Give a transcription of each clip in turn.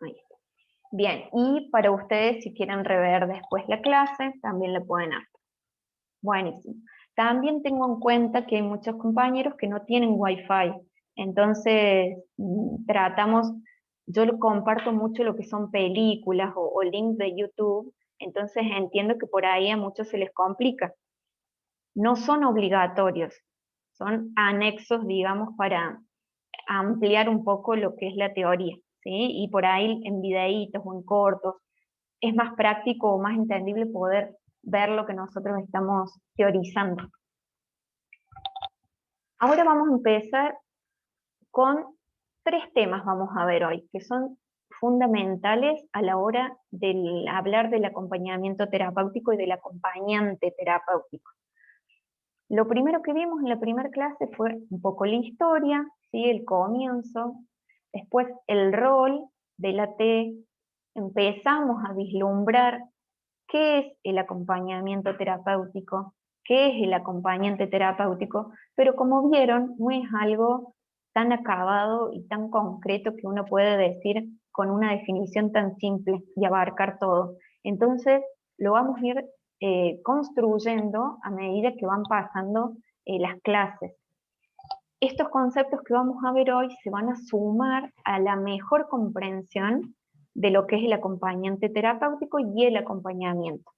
Ahí está. Bien, y para ustedes si quieren rever después la clase, también la pueden hacer. Buenísimo. También tengo en cuenta que hay muchos compañeros que no tienen Wi-Fi, entonces tratamos, yo lo comparto mucho lo que son películas o links de YouTube, entonces entiendo que por ahí a muchos se les complica. No son obligatorios, son anexos, digamos, para ampliar un poco lo que es la teoría, ¿sí? Y por ahí en videitos o en cortos es más práctico o más entendible poder ver lo que nosotros estamos teorizando. Ahora vamos a empezar con 3 temas, vamos a ver hoy, que son fundamentales a la hora de hablar del acompañamiento terapéutico y del acompañante terapéutico. Lo primero que vimos en la primera clase fue un poco la historia, ¿sí? El comienzo, después el rol de la T, empezamos a vislumbrar qué es el acompañamiento terapéutico, qué es el acompañante terapéutico, pero como vieron, no es algo tan acabado y tan concreto que uno puede decir con una definición tan simple y abarcar todo. Entonces, lo vamos a ir construyendo a medida que van pasando las clases. Estos conceptos que vamos a ver hoy se van a sumar a la mejor comprensión de lo que es el acompañante terapéutico y el acompañamiento.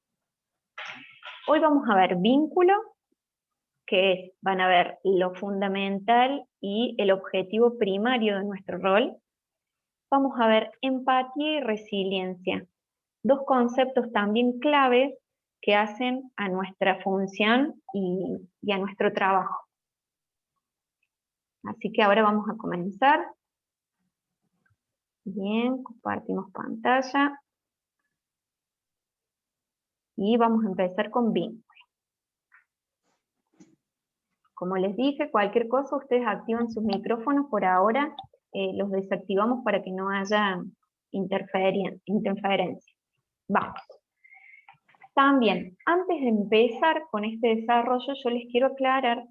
Hoy vamos a ver vínculo, que es, van a ver lo fundamental y el objetivo primario de nuestro rol. Vamos a ver empatía y resiliencia, 2 conceptos también claves que hacen a nuestra función y a nuestro trabajo. Así que ahora vamos a comenzar. Bien, compartimos pantalla. Y vamos a empezar con vínculo. Como les dije, cualquier cosa ustedes activan sus micrófonos, por ahora los desactivamos para que no haya interferencia. Vamos. También, antes de empezar con este desarrollo, yo les quiero aclarar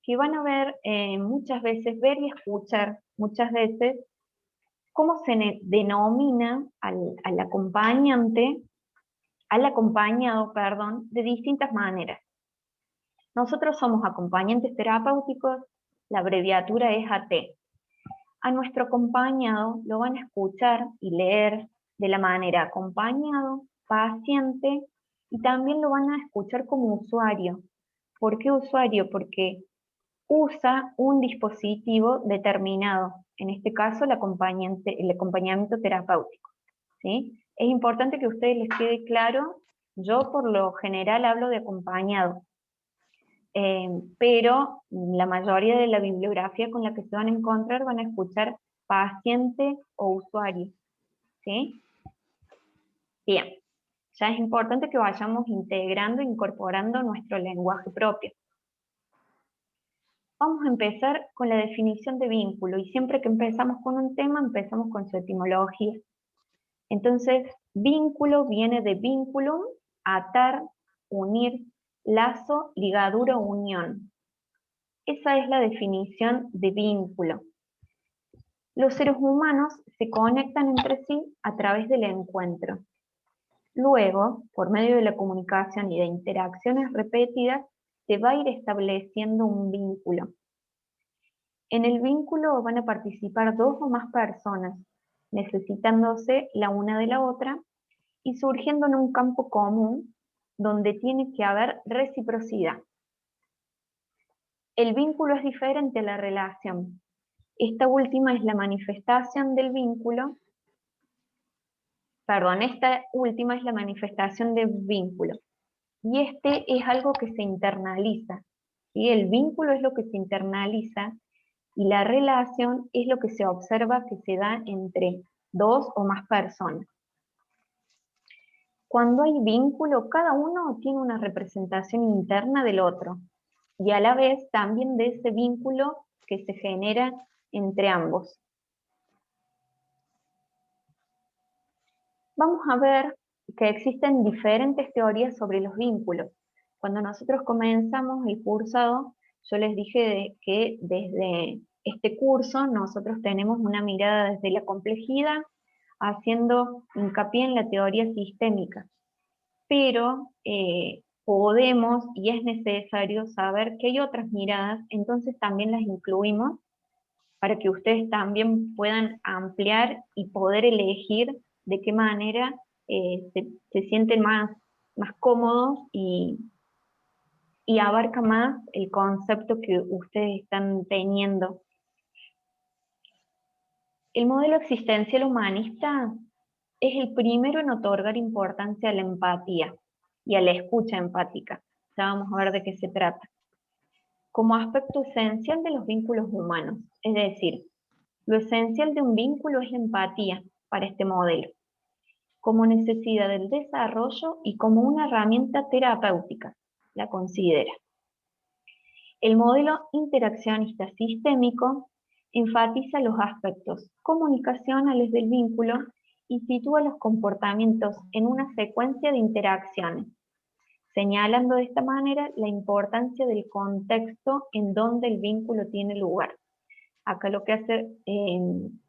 que van a ver muchas veces, ver y escuchar muchas veces, cómo se denomina al acompañante, al acompañado, perdón, de distintas maneras. Nosotros somos acompañantes terapéuticos, la abreviatura es AT. A nuestro acompañado lo van a escuchar y leer de la manera acompañado, paciente, y también lo van a escuchar como usuario. ¿Por qué usuario? Porque usa un dispositivo determinado, en este caso el acompañamiento terapéutico, ¿sí? Es importante que a ustedes les quede claro, yo por lo general hablo de acompañado, pero la mayoría de la bibliografía con la que se van a encontrar van a escuchar paciente o usuario, ¿sí? Bien, ya es importante que vayamos integrando, incorporando nuestro lenguaje propio. Vamos a empezar con la definición de vínculo, y siempre que empezamos con un tema, empezamos con su etimología. Entonces, vínculo viene de vinculum, atar, unir, lazo, ligadura, unión. Esa es la definición de vínculo. Los seres humanos se conectan entre sí a través del encuentro. Luego, por medio de la comunicación y de interacciones repetidas, se va a ir estableciendo un vínculo. En el vínculo van a participar 2 o más personas, necesitándose la una de la otra y surgiendo en un campo común donde tiene que haber reciprocidad. El vínculo es diferente a la relación. Esta última es la manifestación del vínculo, esta última es la manifestación del vínculo. Y este es algo que se internaliza, ¿sí? El vínculo es lo que se internaliza y la relación es lo que se observa que se da entre 2 o más personas. Cuando hay vínculo, cada uno tiene una representación interna del otro y a la vez también de ese vínculo que se genera entre ambos. Vamos a ver que existen diferentes teorías sobre los vínculos. Cuando nosotros comenzamos el cursado, yo les dije que desde este curso nosotros tenemos una mirada desde la complejidad haciendo hincapié en la teoría sistémica, pero podemos y es necesario saber que hay otras miradas, entonces también las incluimos para que ustedes también puedan ampliar y poder elegir de qué manera se sienten más cómodos y abarca más el concepto que ustedes están teniendo. El modelo existencial humanista es el primero en otorgar importancia a la empatía y a la escucha empática. Ya vamos a ver de qué se trata. Como aspecto esencial de los vínculos humanos, es decir, lo esencial de un vínculo es la empatía para este modelo, como necesidad del desarrollo y como una herramienta terapéutica, la considera. El modelo interaccionista sistémico enfatiza los aspectos comunicacionales del vínculo y sitúa los comportamientos en una secuencia de interacciones, señalando de esta manera la importancia del contexto en donde el vínculo tiene lugar. Acá lo que hace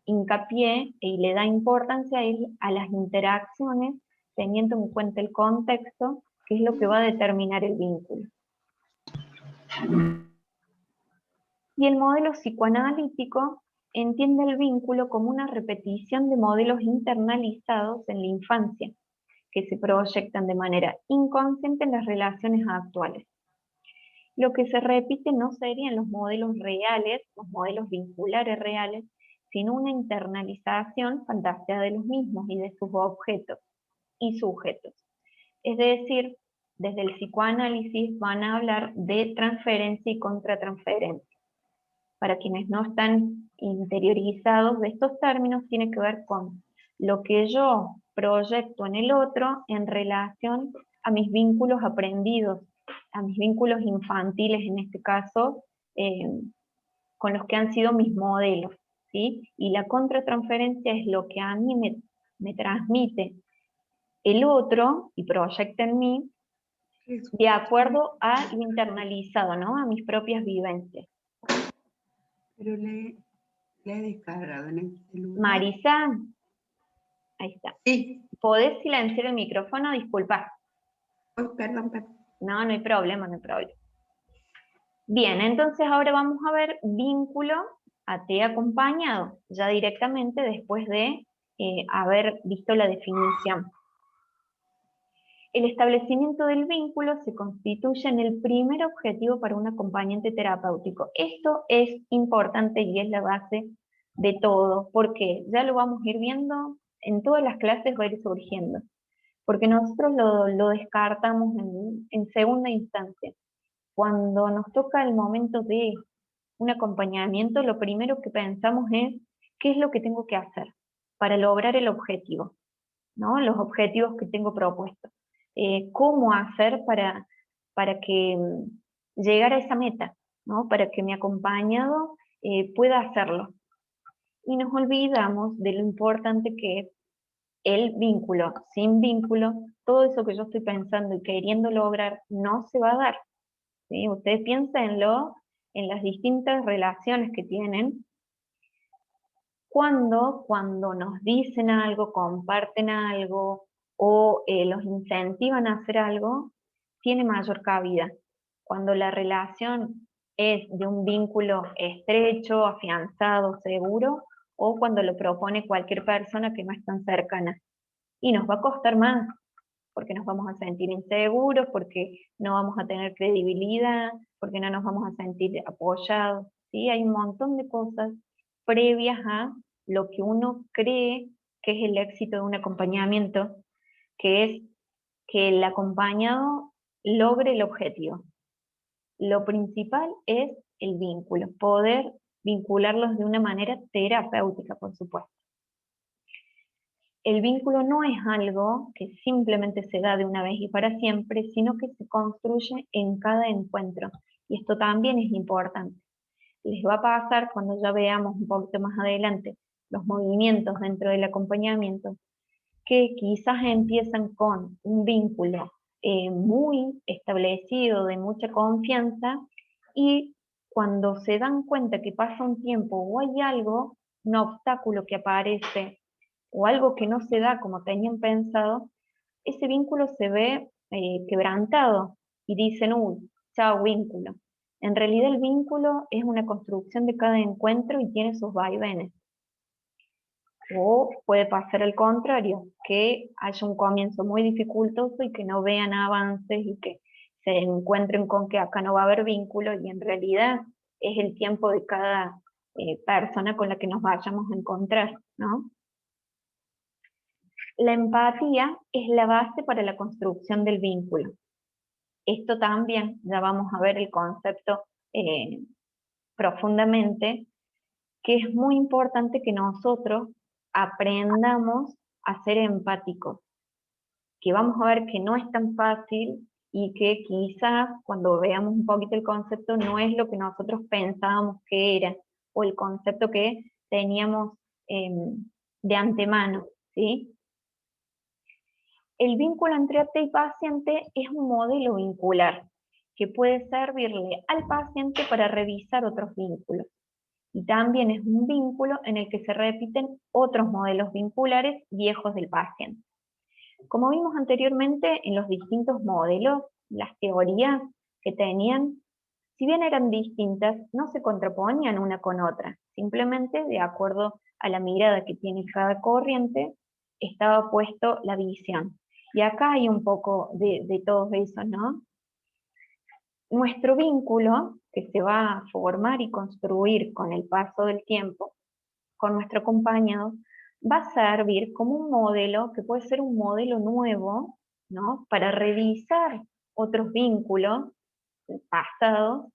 hincapié y le da importancia es a las interacciones, teniendo en cuenta el contexto, que es lo que va a determinar el vínculo. Y el modelo psicoanalítico entiende el vínculo como una repetición de modelos internalizados en la infancia, que se proyectan de manera inconsciente en las relaciones actuales. Lo que se repite no serían los modelos reales, los modelos vinculares reales, sino una internalización fantaseada de los mismos y de sus objetos y sujetos. Es decir, desde el psicoanálisis van a hablar de transferencia y contratransferencia. Para quienes no están interiorizados de estos términos, tiene que ver con lo que yo proyecto en el otro en relación a mis vínculos aprendidos, a mis vínculos infantiles en este caso, con los que han sido mis modelos, ¿sí? Y la contratransferencia es lo que a mí me transmite el otro y proyecta en mí de acuerdo a lo internalizado, ¿no? A mis propias vivencias. Pero le he descargado en el celular. Marisa, ahí está. Sí. ¿Podés silenciar el micrófono? Disculpa. Oh, perdón. No, no hay problema, no hay problema. Bien, entonces ahora vamos a ver vínculo a T acompañado, ya directamente después de haber visto la definición. El establecimiento del vínculo se constituye en el primer objetivo para un acompañante terapéutico. Esto es importante y es la base de todo, porque ya lo vamos a ir viendo, en todas las clases va a ir surgiendo, porque nosotros lo descartamos en segunda instancia. Cuando nos toca el momento de un acompañamiento, lo primero que pensamos es qué es lo que tengo que hacer para lograr el objetivo, ¿no? Los objetivos que tengo propuestos. Cómo hacer para que llegar a esa meta, ¿no? Para que mi acompañado pueda hacerlo. Y nos olvidamos de lo importante que es el vínculo. Sin vínculo, todo eso que yo estoy pensando y queriendo lograr no se va a dar, ¿sí? Ustedes piénsenlo en las distintas relaciones que tienen. Cuando nos dicen algo, comparten algo o los incentivan a hacer algo, tiene mayor cabida. Cuando la relación es de un vínculo estrecho, afianzado, seguro, o cuando lo propone cualquier persona que no es tan cercana. Y nos va a costar más, porque nos vamos a sentir inseguros, porque no vamos a tener credibilidad, porque no nos vamos a sentir apoyados, ¿sí? Hay un montón de cosas previas a lo que uno cree que es el éxito de un acompañamiento, que es que el acompañado logre el objetivo. Lo principal es el vínculo, poder vincularlos de una manera terapéutica, por supuesto. El vínculo no es algo que simplemente se da de una vez y para siempre, sino que se construye en cada encuentro. Y esto también es importante. Les va a pasar cuando ya veamos un poquito más adelante los movimientos dentro del acompañamiento, que quizás empiezan con un vínculo muy establecido, de mucha confianza, y cuando se dan cuenta que pasa un tiempo o hay algo, un obstáculo que aparece, o algo que no se da como tenían pensado, ese vínculo se ve quebrantado y dicen, uy, chao vínculo. En realidad el vínculo es una construcción de cada encuentro y tiene sus vaivenes. O puede pasar al contrario, que haya un comienzo muy dificultoso y que no vean avances y que se encuentren con que acá no va a haber vínculo y en realidad es el tiempo de cada persona con la que nos vayamos a encontrar, ¿no? La empatía es la base para la construcción del vínculo. Esto también, ya vamos a ver el concepto profundamente, que es muy importante que nosotros aprendamos a ser empáticos, que vamos a ver que no es tan fácil y que quizás cuando veamos un poquito el concepto no es lo que nosotros pensábamos que era, o el concepto que teníamos de antemano, ¿sí? El vínculo entre AT y paciente es un modelo vincular que puede servirle al paciente para revisar otros vínculos. Y también es un vínculo en el que se repiten otros modelos vinculares viejos del paciente. Como vimos anteriormente en los distintos modelos, las teorías que tenían, si bien eran distintas, no se contraponían una con otra, simplemente de acuerdo a la mirada que tiene cada corriente, estaba puesto la visión. Y acá hay un poco de todo eso, ¿no? Nuestro vínculo, que se va a formar y construir con el paso del tiempo, con nuestro acompañado, va a servir como un modelo, que puede ser un modelo nuevo, ¿no? Para revisar otros vínculos pasados,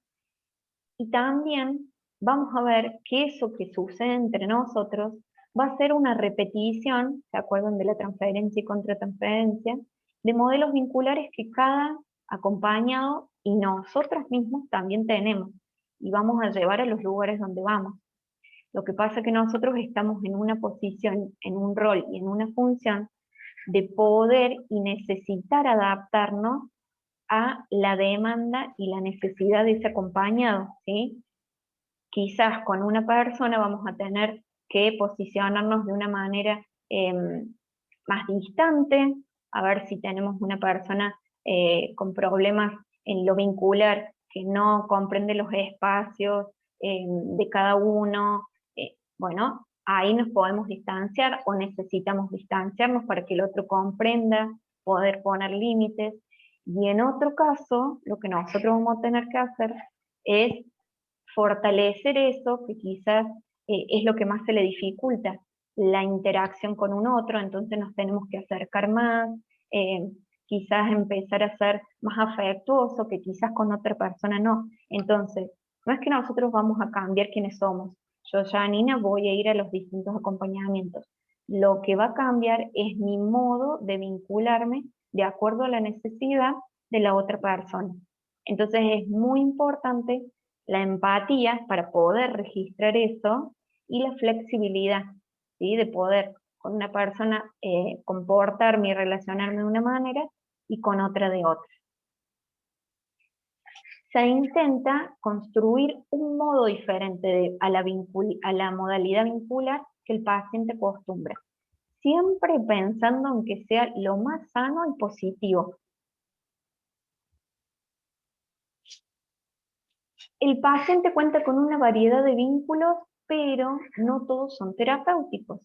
y también vamos a ver que eso que sucede entre nosotros va a ser una repetición, ¿se acuerdan de la transferencia y contratransferencia? De modelos vinculares que cada acompañado y nosotros mismos también tenemos, y vamos a llevar a los lugares donde vamos. Lo que pasa es que nosotros estamos en una posición, en un rol y en una función de poder y necesitar adaptarnos a la demanda y la necesidad de ese acompañado, ¿sí? Quizás con una persona vamos a tener que posicionarnos de una manera más distante, a ver si tenemos una persona con problemas en lo vincular, que no comprende los espacios de cada uno. Bueno, ahí nos podemos distanciar o necesitamos distanciarnos para que el otro comprenda, poder poner límites. Y en otro caso, lo que nosotros vamos a tener que hacer es fortalecer eso, que quizás es lo que más se le dificulta, la interacción con un otro, entonces nos tenemos que acercar más, quizás empezar a ser más afectuoso, que quizás con otra persona no. Entonces, no es que nosotros vamos a cambiar quiénes somos. Yo, Janina, voy a ir a los distintos acompañamientos. Lo que va a cambiar es mi modo de vincularme de acuerdo a la necesidad de la otra persona. Entonces es muy importante la empatía para poder registrar eso y la flexibilidad, ¿sí? De poder con una persona comportarme y relacionarme de una manera y con otra de otra. Se intenta construir un modo diferente a la modalidad vincular que el paciente acostumbra, siempre pensando en que sea lo más sano y positivo. El paciente cuenta con una variedad de vínculos, pero no todos son terapéuticos.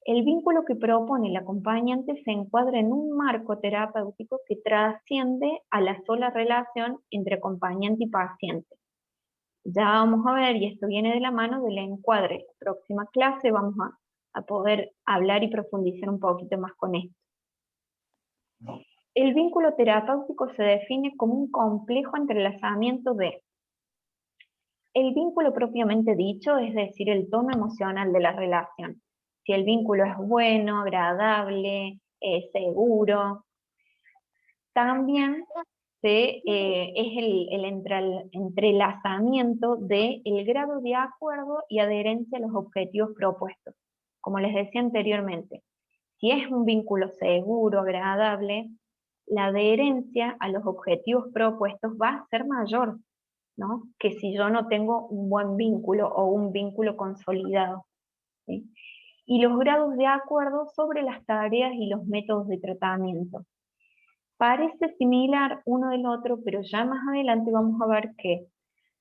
El vínculo que propone el acompañante se encuadra en un marco terapéutico que trasciende a la sola relación entre acompañante y paciente. Ya vamos a ver, y esto viene de la mano del encuadre. En la próxima clase vamos a poder hablar y profundizar un poquito más con esto. El vínculo terapéutico se define como un complejo entrelazamiento de el vínculo propiamente dicho, es decir, el tono emocional de la relación. Si el vínculo es bueno, agradable, seguro. También es el entrelazamiento del grado de acuerdo y adherencia a los objetivos propuestos. Como les decía anteriormente, si es un vínculo seguro, agradable, la adherencia a los objetivos propuestos va a ser mayor, ¿no? Que si yo no tengo un buen vínculo o un vínculo consolidado, ¿sí? y los grados de acuerdo sobre las tareas y los métodos de tratamiento. Parece similar uno del otro, pero ya más adelante vamos a ver que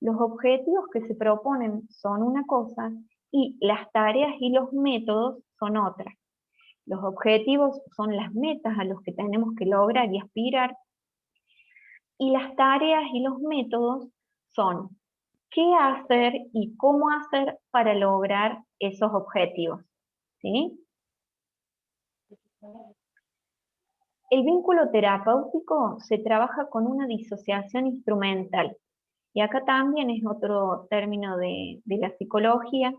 los objetivos que se proponen son una cosa y las tareas y los métodos son otra. Los objetivos son las metas a los que tenemos que lograr y aspirar, y las tareas y los métodos son qué hacer y cómo hacer para lograr esos objetivos, ¿sí? El vínculo terapéutico se trabaja con una disociación instrumental, y acá también es otro término de la psicología,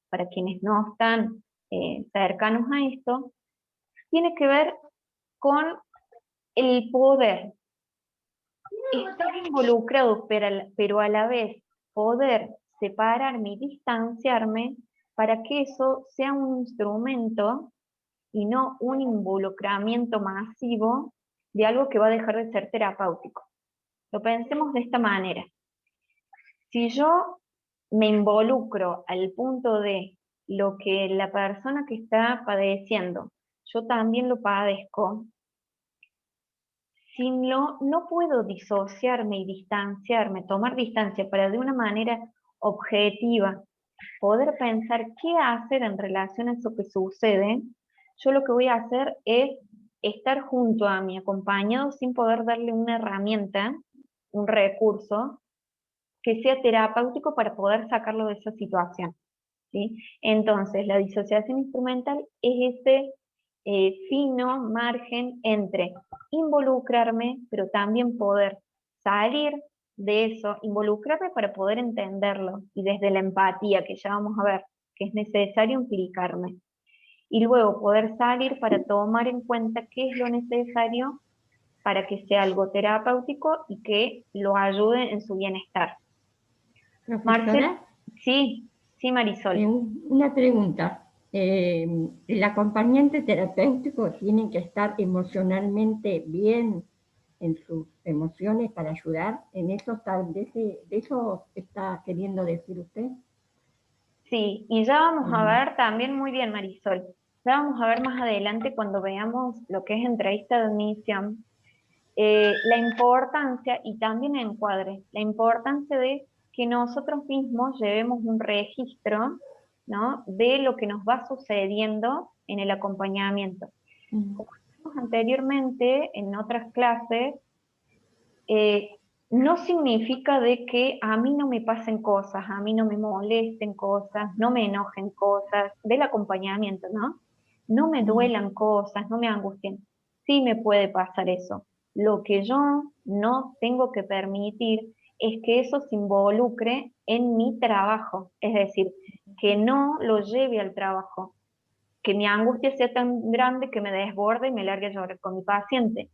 para quienes no están cercanos a esto, tiene que ver con el poder estar involucrado, pero a la vez poder separarme y distanciarme para que eso sea un instrumento y no un involucramiento masivo de algo que va a dejar de ser terapéutico. Lo pensemos de esta manera. Si yo me involucro al punto de lo que la persona que está padeciendo, yo también lo padezco, si no puedo disociarme y distanciarme, tomar distancia para de una manera objetiva poder pensar qué hacer en relación a eso que sucede, yo lo que voy a hacer es estar junto a mi acompañado sin poder darle una herramienta, un recurso que sea terapéutico para poder sacarlo de esa situación, ¿sí? Entonces, la disociación instrumental es ese fino margen entre involucrarme, pero también poder salir de eso, involucrarme para poder entenderlo, y desde la empatía, que ya vamos a ver, que es necesario implicarme, y luego poder salir para tomar en cuenta qué es lo necesario para que sea algo terapéutico y que lo ayude en su bienestar. Profesora, Marcel, sí, sí, Marisol. una pregunta. ¿El acompañante terapéutico tiene que estar emocionalmente bien en sus emociones para ayudar? ¿En eso de eso está queriendo decir usted? Sí, y ya vamos a Ujú. ver también muy bien, Marisol. Ya vamos a ver más adelante cuando veamos lo que es entrevista de admisión, la importancia y también encuadre, la importancia de que nosotros mismos llevemos un registro, ¿no?, de lo que nos va sucediendo en el acompañamiento. Ujú. Como dijimos anteriormente en otras clases, eh, no significa de que a mí no me pasen cosas, a mí no me molesten cosas, no me enojen cosas, del acompañamiento, ¿no? No me duelan cosas, no me angustien. Sí me puede pasar eso. Lo que yo no tengo que permitir es que eso se involucre en mi trabajo, es decir, que no lo lleve al trabajo, que mi angustia sea tan grande que me desborde y me largue a llorar con mi paciente,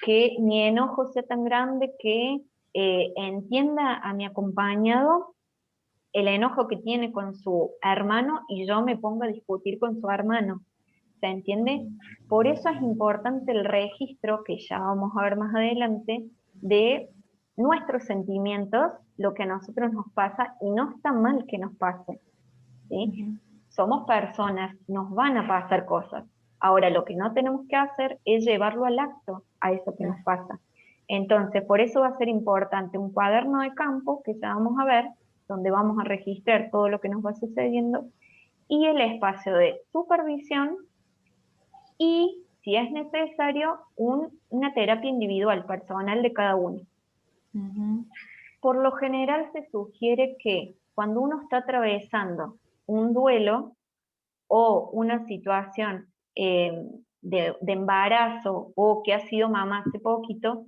que mi enojo sea tan grande que entienda a mi acompañado el enojo que tiene con su hermano y yo me ponga a discutir con su hermano. ¿Se entiende? Por eso es importante el registro, que ya vamos a ver más adelante, de nuestros sentimientos, lo que a nosotros nos pasa, y no está mal que nos pase, ¿sí? Ujú. Somos personas, nos van a pasar cosas. Ahora, lo que no tenemos que hacer es llevarlo al acto, a eso que nos Claro. pasa. Entonces, por eso va a ser importante un cuaderno de campo, que ya vamos a ver, donde vamos a registrar todo lo que nos va sucediendo, y el espacio de supervisión y, si es necesario, una terapia individual, personal de cada uno. Ujú. Por lo general se sugiere que cuando uno está atravesando un duelo, o una situación de embarazo, o que ha sido mamá hace poquito,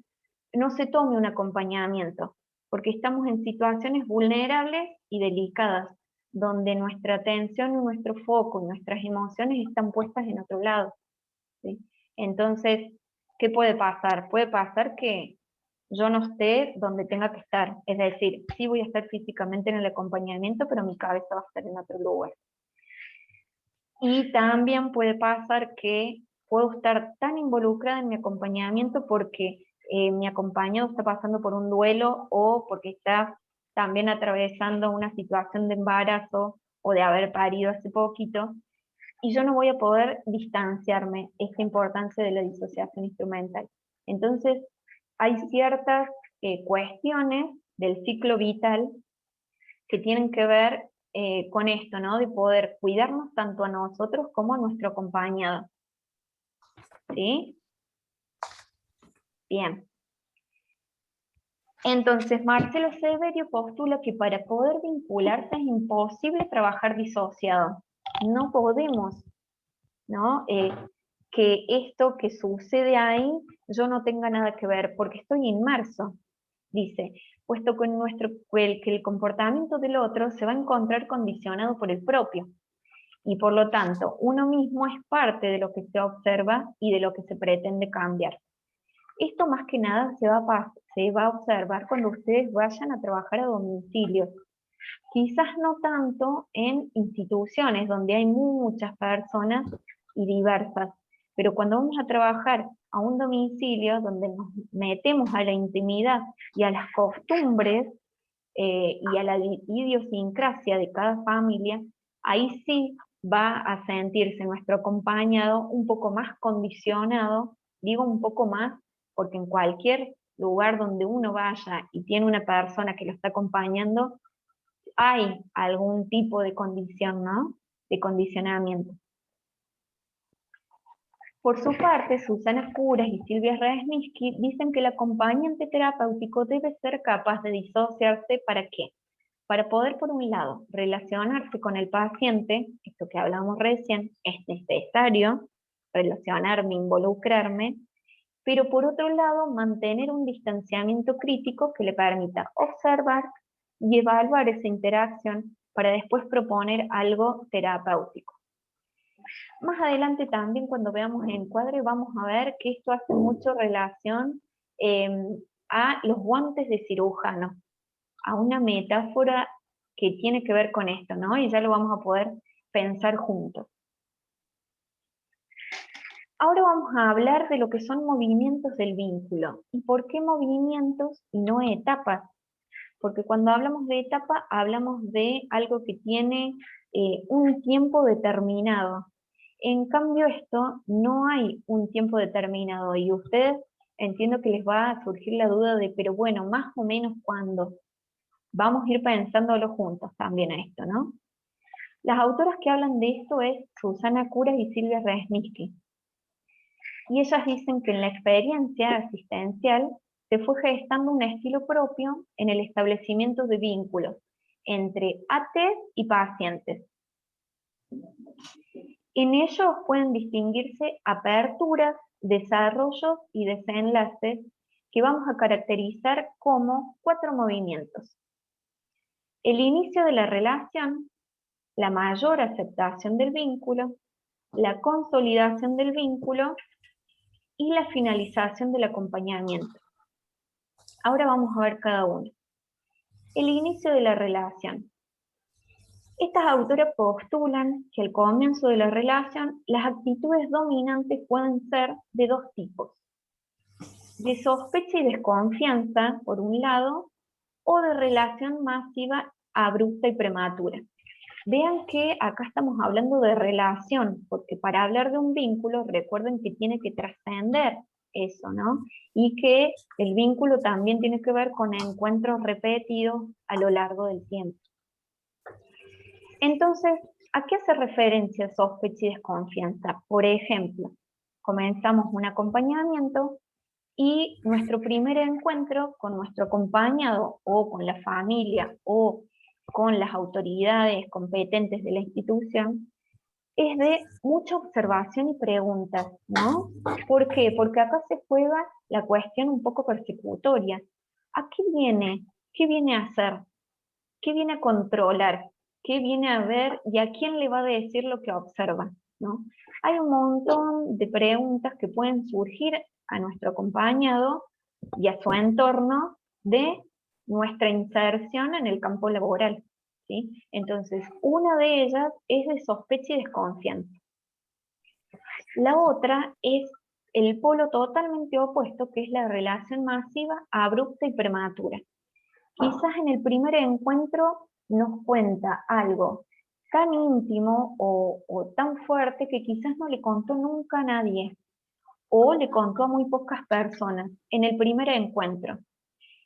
no se tome un acompañamiento, porque estamos en situaciones vulnerables y delicadas, donde nuestra atención, nuestro foco, nuestras emociones están puestas en otro lado, ¿sí? Entonces, ¿qué puede pasar? Puede pasar que yo no esté donde tenga que estar, es decir, sí voy a estar físicamente en el acompañamiento, pero mi cabeza va a estar en otro lugar. Y también puede pasar que puedo estar tan involucrada en mi acompañamiento porque mi acompañado está pasando por un duelo, o porque está también atravesando una situación de embarazo o de haber parido hace poquito, y yo no voy a poder distanciarme esta importancia de la disociación instrumental. Entonces, hay ciertas cuestiones del ciclo vital que tienen que ver con esto, ¿no? De poder cuidarnos tanto a nosotros como a nuestro acompañado. ¿Sí? Bien. Entonces, Marcelo Severio postula que para poder vincularse es imposible trabajar disociado. No podemos, ¿no? Que esto que sucede ahí yo no tenga nada que ver, porque estoy inmerso, dice, puesto que el comportamiento del otro se va a encontrar condicionado por el propio. Y por lo tanto, uno mismo es parte de lo que se observa y de lo que se pretende cambiar. Esto más que nada se va a observar cuando ustedes vayan a trabajar a domicilio. Quizás no tanto en instituciones donde hay muchas personas y diversas, pero cuando vamos a trabajar a un domicilio donde nos metemos a la intimidad y a las costumbres y a la idiosincrasia de cada familia, ahí sí va a sentirse nuestro acompañado un poco más condicionado, digo un poco más, porque en cualquier lugar donde uno vaya y tiene una persona que lo está acompañando, hay algún tipo de condición, ¿no? De condicionamiento. Por su parte, Susana Curas y Silvia Resniski dicen que el acompañante terapéutico debe ser capaz de disociarse. ¿Para qué? Para poder, por un lado, relacionarse con el paciente, esto que hablamos recién, es necesario relacionarme, involucrarme, pero por otro lado, mantener un distanciamiento crítico que le permita observar y evaluar esa interacción para después proponer algo terapéutico. Más adelante también cuando veamos el encuadre vamos a ver que esto hace mucho relación a los guantes de cirujano, a una metáfora que tiene que ver con esto, ¿no? Y ya lo vamos a poder pensar juntos. Ahora vamos a hablar de lo que son movimientos del vínculo. ¿Y por qué movimientos y no etapas? Porque cuando hablamos de etapa, hablamos de algo que tiene un tiempo determinado. En cambio, esto no hay un tiempo determinado y ustedes entiendo que les va a surgir la duda de, pero bueno, más o menos cuándo. Vamos a ir pensándolo juntos también a esto, ¿no? Las autoras que hablan de esto es Susana Curas y Silvia Resniski. Y ellas dicen que en la experiencia asistencial se fue gestando un estilo propio en el establecimiento de vínculos entre ATs y pacientes. En ellos pueden distinguirse aperturas, desarrollos y desenlaces que vamos a caracterizar como 4 movimientos. El inicio de la relación, la mayor aceptación del vínculo, la consolidación del vínculo y la finalización del acompañamiento. Ahora vamos a ver cada uno. El inicio de la relación. Estas autoras postulan que al comienzo de la relación las actitudes dominantes pueden ser de 2 tipos. De sospecha y desconfianza, por un lado, o de relación masiva, abrupta y prematura. Vean que acá estamos hablando de relación, porque para hablar de un vínculo, recuerden que tiene que trascender eso, ¿no? Y que el vínculo también tiene que ver con encuentros repetidos a lo largo del tiempo. Entonces, ¿a qué hace referencia sospecha y desconfianza? Por ejemplo, comenzamos un acompañamiento y nuestro primer encuentro con nuestro acompañado o con la familia o con las autoridades competentes de la institución es de mucha observación y preguntas, ¿no? ¿Por qué? Porque acá se juega la cuestión un poco persecutoria. ¿A qué viene? ¿Qué viene a hacer? ¿Qué viene a controlar? ¿Qué viene a ver? ¿Y a quién le va a decir lo que observa? ¿No? Hay un montón de preguntas que pueden surgir a nuestro acompañado y a su entorno de nuestra inserción en el campo laboral, ¿sí? Entonces, una de ellas es de sospecha y desconfianza. La otra es el polo totalmente opuesto, que es la relación masiva, abrupta y prematura. Quizás en el primer encuentro nos cuenta algo tan íntimo o tan fuerte que quizás no le contó nunca a nadie, o le contó a muy pocas personas en el primer encuentro.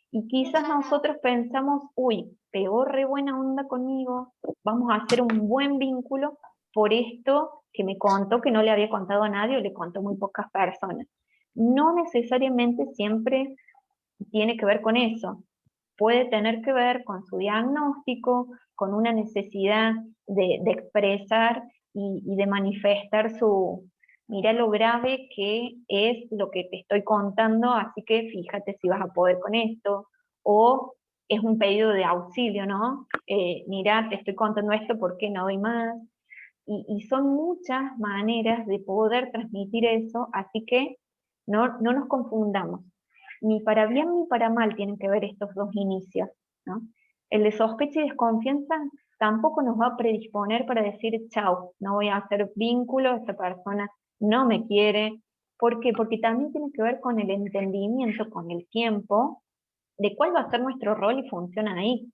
Y quizás nosotros pensamos, uy, pegó re buena onda conmigo, vamos a hacer un buen vínculo por esto que me contó que no le había contado a nadie o le contó a muy pocas personas. No necesariamente siempre tiene que ver con eso. Puede tener que ver con su diagnóstico, con una necesidad de expresar y de manifestar su, mira lo grave que es lo que te estoy contando, así que fíjate si vas a poder con esto, o es un pedido de auxilio, ¿no? Mira, te estoy contando esto, ¿por qué no doy más? Y son muchas maneras de poder transmitir eso, así que no nos confundamos. Ni para bien ni para mal tienen que ver estos dos inicios, ¿no? El de sospecha y desconfianza tampoco nos va a predisponer para decir, chau, no voy a hacer vínculo, esta persona no me quiere. ¿Por qué? Porque también tiene que ver con el entendimiento, con el tiempo, de cuál va a ser nuestro rol y función ahí.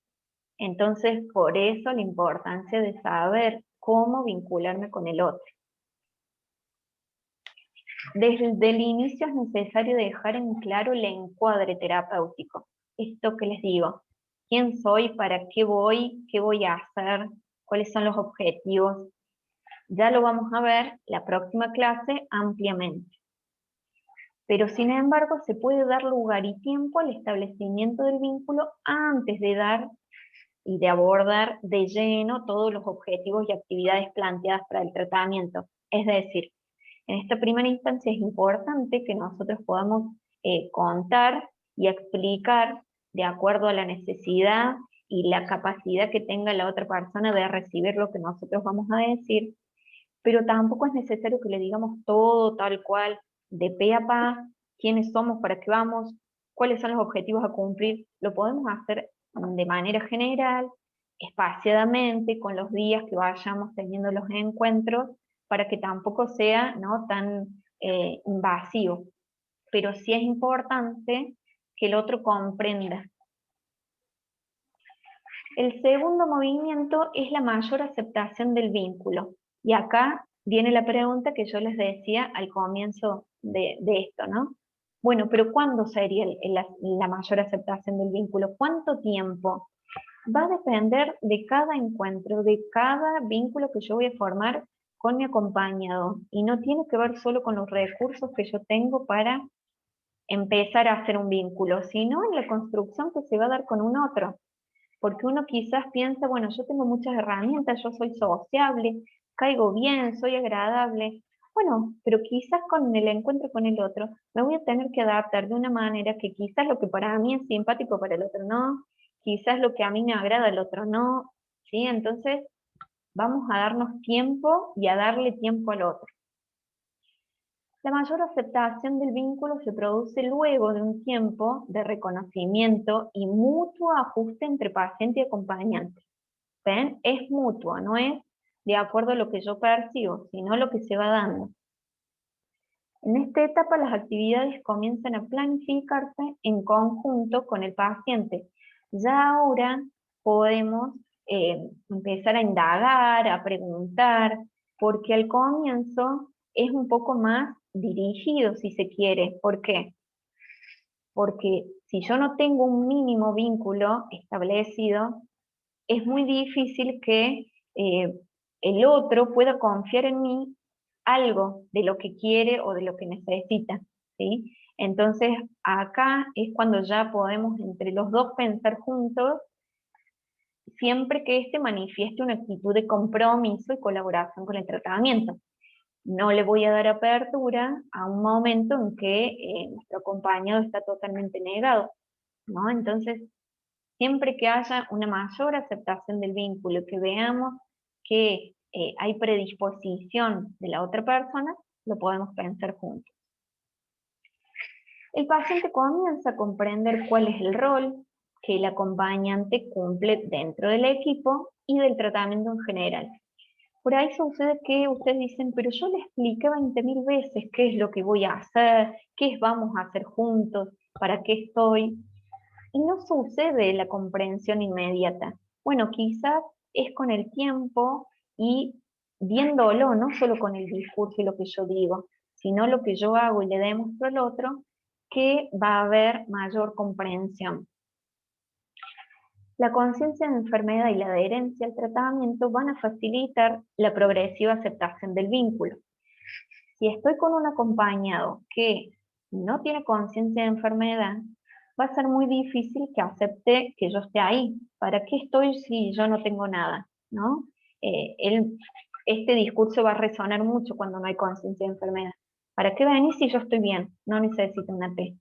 Entonces, por eso la importancia de saber cómo vincularme con el otro. Desde el inicio es necesario dejar en claro el encuadre terapéutico. Esto que les digo, quién soy, para qué voy a hacer, cuáles son los objetivos. Ya lo vamos a ver la próxima clase ampliamente. Pero sin embargo se puede dar lugar y tiempo al establecimiento del vínculo antes de dar y de abordar de lleno todos los objetivos y actividades planteadas para el tratamiento. Es decir, en esta primera instancia es importante que nosotros podamos contar y explicar de acuerdo a la necesidad y la capacidad que tenga la otra persona de recibir lo que nosotros vamos a decir, pero tampoco es necesario que le digamos todo tal cual, de pe a pa, quiénes somos, para qué vamos, cuáles son los objetivos a cumplir. Lo podemos hacer de manera general, espaciadamente, con los días que vayamos teniendo los encuentros, para que tampoco sea, ¿no?, tan invasivo. Pero sí es importante que el otro comprenda. El segundo movimiento es la mayor aceptación del vínculo. Y acá viene la pregunta que yo les decía al comienzo de esto, ¿no? Bueno, pero ¿cuándo sería la mayor aceptación del vínculo? ¿Cuánto tiempo? Va a depender de cada encuentro, de cada vínculo que yo voy a formar con mi acompañado. Y no tiene que ver solo con los recursos que yo tengo para empezar a hacer un vínculo, sino en la construcción que se va a dar con un otro. Porque uno quizás piensa, bueno, yo tengo muchas herramientas, yo soy sociable, caigo bien, soy agradable. Bueno, pero quizás con el encuentro con el otro me voy a tener que adaptar de una manera que quizás lo que para mí es simpático para el otro no, quizás lo que a mí me agrada al otro no, ¿sí? Entonces vamos a darnos tiempo y a darle tiempo al otro. La mayor aceptación del vínculo se produce luego de un tiempo de reconocimiento y mutuo ajuste entre paciente y acompañante. ¿Ven? Es mutuo, no es de acuerdo a lo que yo percibo, sino lo que se va dando. En esta etapa las actividades comienzan a planificarse en conjunto con el paciente. Ya ahora podemos empezar a indagar, a preguntar, porque al comienzo es un poco más dirigido, si se quiere. ¿Por qué? Porque si yo no tengo un mínimo vínculo establecido, es muy difícil que el otro pueda confiar en mí algo de lo que quiere o de lo que necesita, ¿sí? Entonces, acá es cuando ya podemos entre los dos pensar juntos, siempre que éste manifieste una actitud de compromiso y colaboración con el tratamiento. No le voy a dar apertura a un momento en que nuestro acompañado está totalmente negado, ¿no? Entonces, siempre que haya una mayor aceptación del vínculo, que veamos que hay predisposición de la otra persona, lo podemos pensar juntos. El paciente comienza a comprender cuál es el rol que el acompañante cumple dentro del equipo y del tratamiento en general. Por ahí sucede que ustedes dicen, pero yo le expliqué 20.000 veces qué es lo que voy a hacer, qué vamos a hacer juntos, para qué estoy. Y no sucede la comprensión inmediata. Bueno, quizás es con el tiempo y viéndolo no solo con el discurso y lo que yo digo, sino lo que yo hago y le demuestro al otro, que va a haber mayor comprensión. La conciencia de enfermedad y la adherencia al tratamiento van a facilitar la progresiva aceptación del vínculo. Si estoy con un acompañado que no tiene conciencia de enfermedad, va a ser muy difícil que acepte que yo esté ahí. ¿Para qué estoy si yo no tengo nada? ¿No? Este discurso va a resonar mucho cuando no hay conciencia de enfermedad. ¿Para qué venís si yo estoy bien? No necesito una T.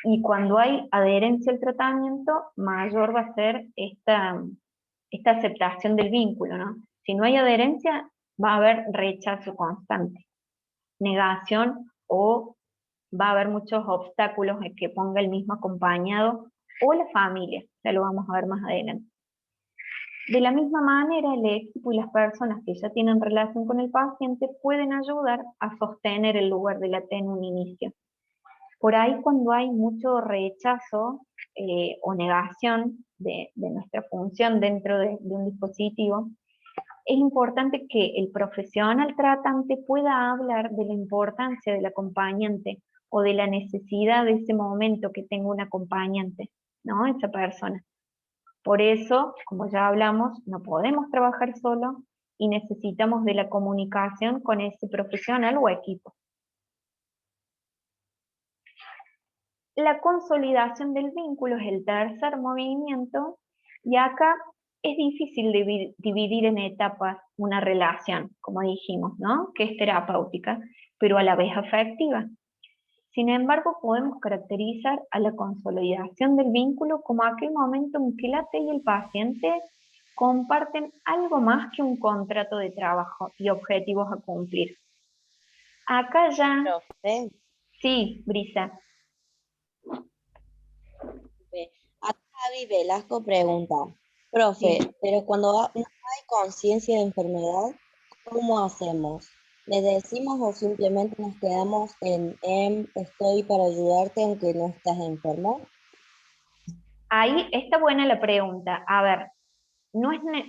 Y cuando hay adherencia al tratamiento, mayor va a ser esta aceptación del vínculo, ¿no? Si no hay adherencia, va a haber rechazo constante, negación, o va a haber muchos obstáculos en que ponga el mismo acompañado o la familia, ya lo vamos a ver más adelante. De la misma manera, el equipo y las personas que ya tienen relación con el paciente pueden ayudar a sostener el lugar de la T en un inicio. Por ahí, cuando hay mucho rechazo o negación de nuestra función dentro de un dispositivo, es importante que el profesional tratante pueda hablar de la importancia del acompañante o de la necesidad de ese momento que tenga un acompañante, ¿no? Esa persona. Por eso, como ya hablamos, no podemos trabajar solo y necesitamos de la comunicación con ese profesional o equipo. La consolidación del vínculo es el tercer movimiento, y acá es difícil dividir en etapas una relación, como dijimos, ¿no? Que es terapéutica, pero a la vez afectiva. Sin embargo, podemos caracterizar a la consolidación del vínculo como aquel momento en que la T y el paciente comparten algo más que un contrato de trabajo y objetivos a cumplir. Acá ya... Profe, Sí, Brisa. acá Javi Velasco pregunta, profe, Sí. pero cuando no hay conciencia de enfermedad, ¿cómo hacemos? ¿Le decimos o simplemente nos quedamos en estoy para ayudarte aunque no estás enfermo? Ahí está buena la pregunta. A ver,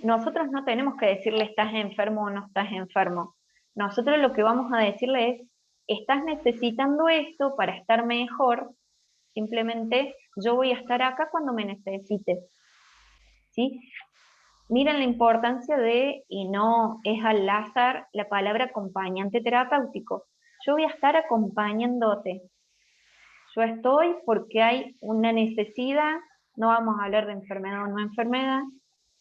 nosotros no tenemos que decirle estás enfermo o no estás enfermo. Nosotros lo que vamos a decirle es, estás necesitando esto para estar mejor, simplemente yo voy a estar acá cuando me necesites. ¿Sí? Miren la importancia de, y no es al azar, la palabra acompañante terapéutico. Yo voy a estar acompañándote. Yo estoy porque hay una necesidad, no vamos a hablar de enfermedad o no enfermedad,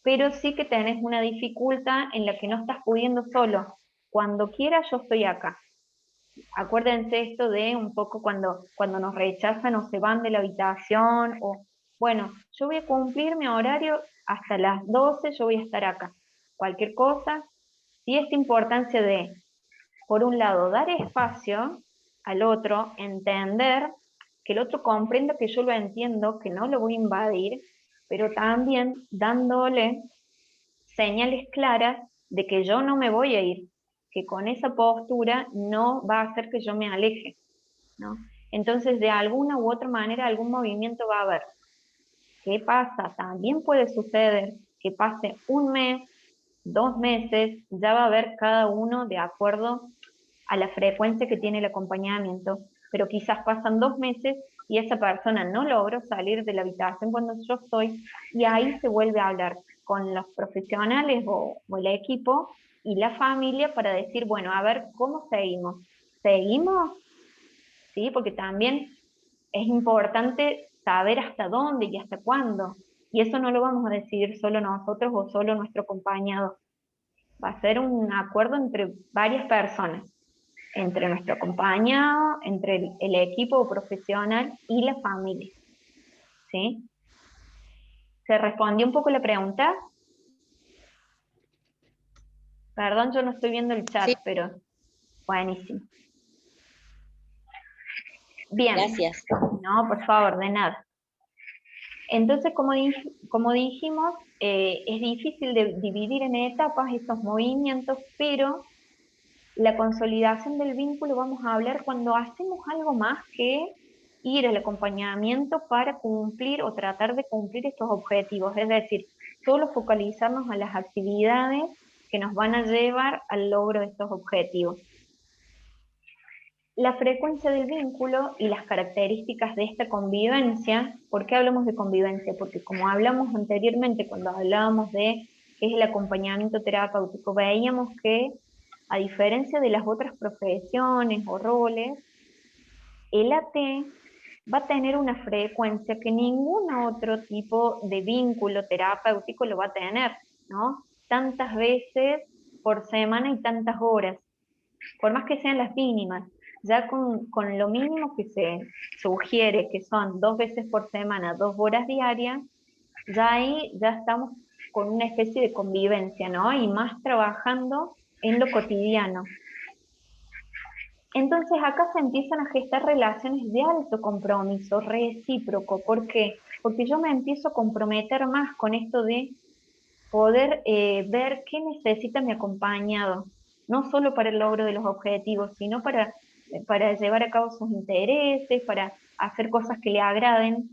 pero sí que tenés una dificultad en la que no estás pudiendo solo. Cuando quieras yo estoy acá. Acuérdense esto de un poco cuando nos rechazan o se van de la habitación, o bueno, yo voy a cumplir mi horario hasta las 12, yo voy a estar acá. Cualquier cosa, y esta importancia de, por un lado, dar espacio al otro, entender que el otro comprenda que yo lo entiendo, que no lo voy a invadir, pero también dándole señales claras de que yo no me voy a ir, que con esa postura no va a hacer que yo me aleje, ¿no? Entonces, de alguna u otra manera, algún movimiento va a haber. ¿Qué pasa? También puede suceder que pase un mes, 2 meses, ya va a haber cada uno de acuerdo a la frecuencia que tiene el acompañamiento, pero quizás pasan 2 meses y esa persona no logró salir de la habitación cuando yo estoy, y ahí se vuelve a hablar con los profesionales o el equipo y la familia para decir, bueno, a ver, ¿cómo seguimos? ¿Seguimos? ¿Sí? Porque también es importante saber hasta dónde y hasta cuándo, y eso no lo vamos a decidir solo nosotros o solo nuestro acompañado. Va a ser un acuerdo entre varias personas, entre nuestro acompañado, entre el equipo profesional y la familia. ¿Sí? ¿Se respondió un poco la pregunta? Perdón, yo no estoy viendo el chat, Sí, pero buenísimo. Bien. gracias. No, por favor, de nada. Entonces, como dijimos, es difícil de dividir en etapas estos movimientos, pero la consolidación del vínculo vamos a hablar cuando hacemos algo más que ir al acompañamiento para cumplir o tratar de cumplir estos objetivos, es decir, solo focalizarnos a las actividades que nos van a llevar al logro de estos objetivos. La frecuencia del vínculo y las características de esta convivencia. ¿Por qué hablamos de convivencia? Porque como hablamos anteriormente, cuando hablábamos de qué es el acompañamiento terapéutico, veíamos que, a diferencia de las otras profesiones o roles, el AT va a tener una frecuencia que ningún otro tipo de vínculo terapéutico lo va a tener, ¿no? Tantas veces por semana y tantas horas, por más que sean las mínimas. Ya con lo mínimo que se sugiere, que son 2 veces por semana, 2 horas diarias, ya ahí ya estamos con una especie de convivencia, ¿no? Y más trabajando en lo cotidiano. Entonces acá se empiezan a gestar relaciones de alto compromiso, recíproco. ¿Por qué? Porque yo me empiezo a comprometer más con esto de poder ver qué necesita mi acompañado, no solo para el logro de los objetivos, sino para llevar a cabo sus intereses, para hacer cosas que le agraden,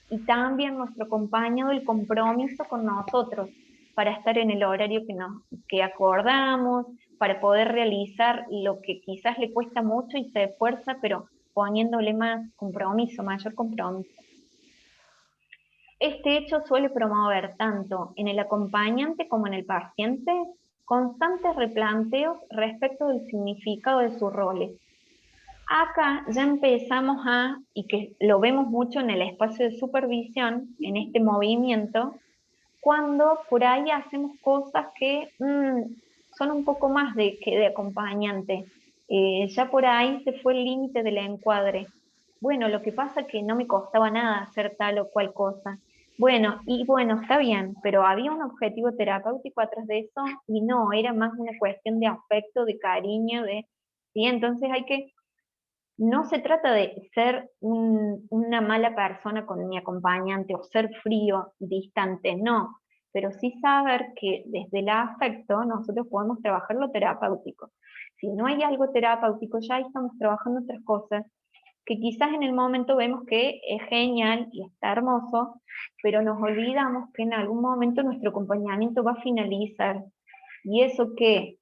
y también nuestro acompañado el compromiso con nosotros, para estar en el horario que acordamos, para poder realizar lo que quizás le cuesta mucho y se esfuerza, pero poniéndole más compromiso, mayor compromiso. Este hecho suele promover tanto en el acompañante como en el paciente constantes replanteos respecto del significado de sus roles. Acá ya empezamos y que lo vemos mucho en el espacio de supervisión, en este movimiento, cuando por ahí hacemos cosas que son un poco más que de acompañante. Ya por ahí se fue el límite del encuadre. Bueno, lo que pasa es que no me costaba nada hacer tal o cual cosa. Bueno, está bien, pero había un objetivo terapéutico atrás de eso y no, era más una cuestión de afecto, de cariño, ¿sí? Entonces no se trata de ser una mala persona con mi acompañante o ser frío, distante, no, pero sí saber que desde el afecto nosotros podemos trabajar lo terapéutico. Si no hay algo terapéutico, ya estamos trabajando otras cosas que quizás en el momento vemos que es genial y está hermoso, pero nos olvidamos que en algún momento nuestro acompañamiento va a finalizar. Y eso que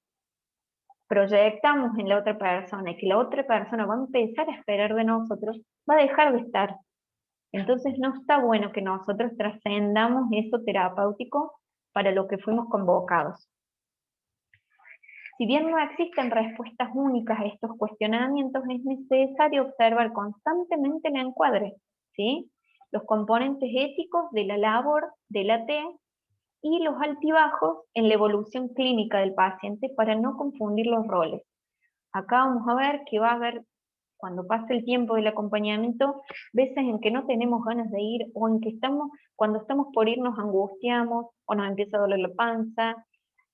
proyectamos en la otra persona y que la otra persona va a empezar a esperar de nosotros, va a dejar de estar. Entonces no está bueno que nosotros trascendamos eso terapéutico para lo que fuimos convocados. Si bien no existen respuestas únicas a estos cuestionamientos, es necesario observar constantemente el encuadre, ¿sí? Los componentes éticos de la labor del AT y los altibajos en la evolución clínica del paciente para no confundir los roles. Acá vamos a ver que va a haber, cuando pase el tiempo del acompañamiento, veces en que no tenemos ganas de ir, o en que cuando estamos por ir nos angustiamos, o nos empieza a doler la panza,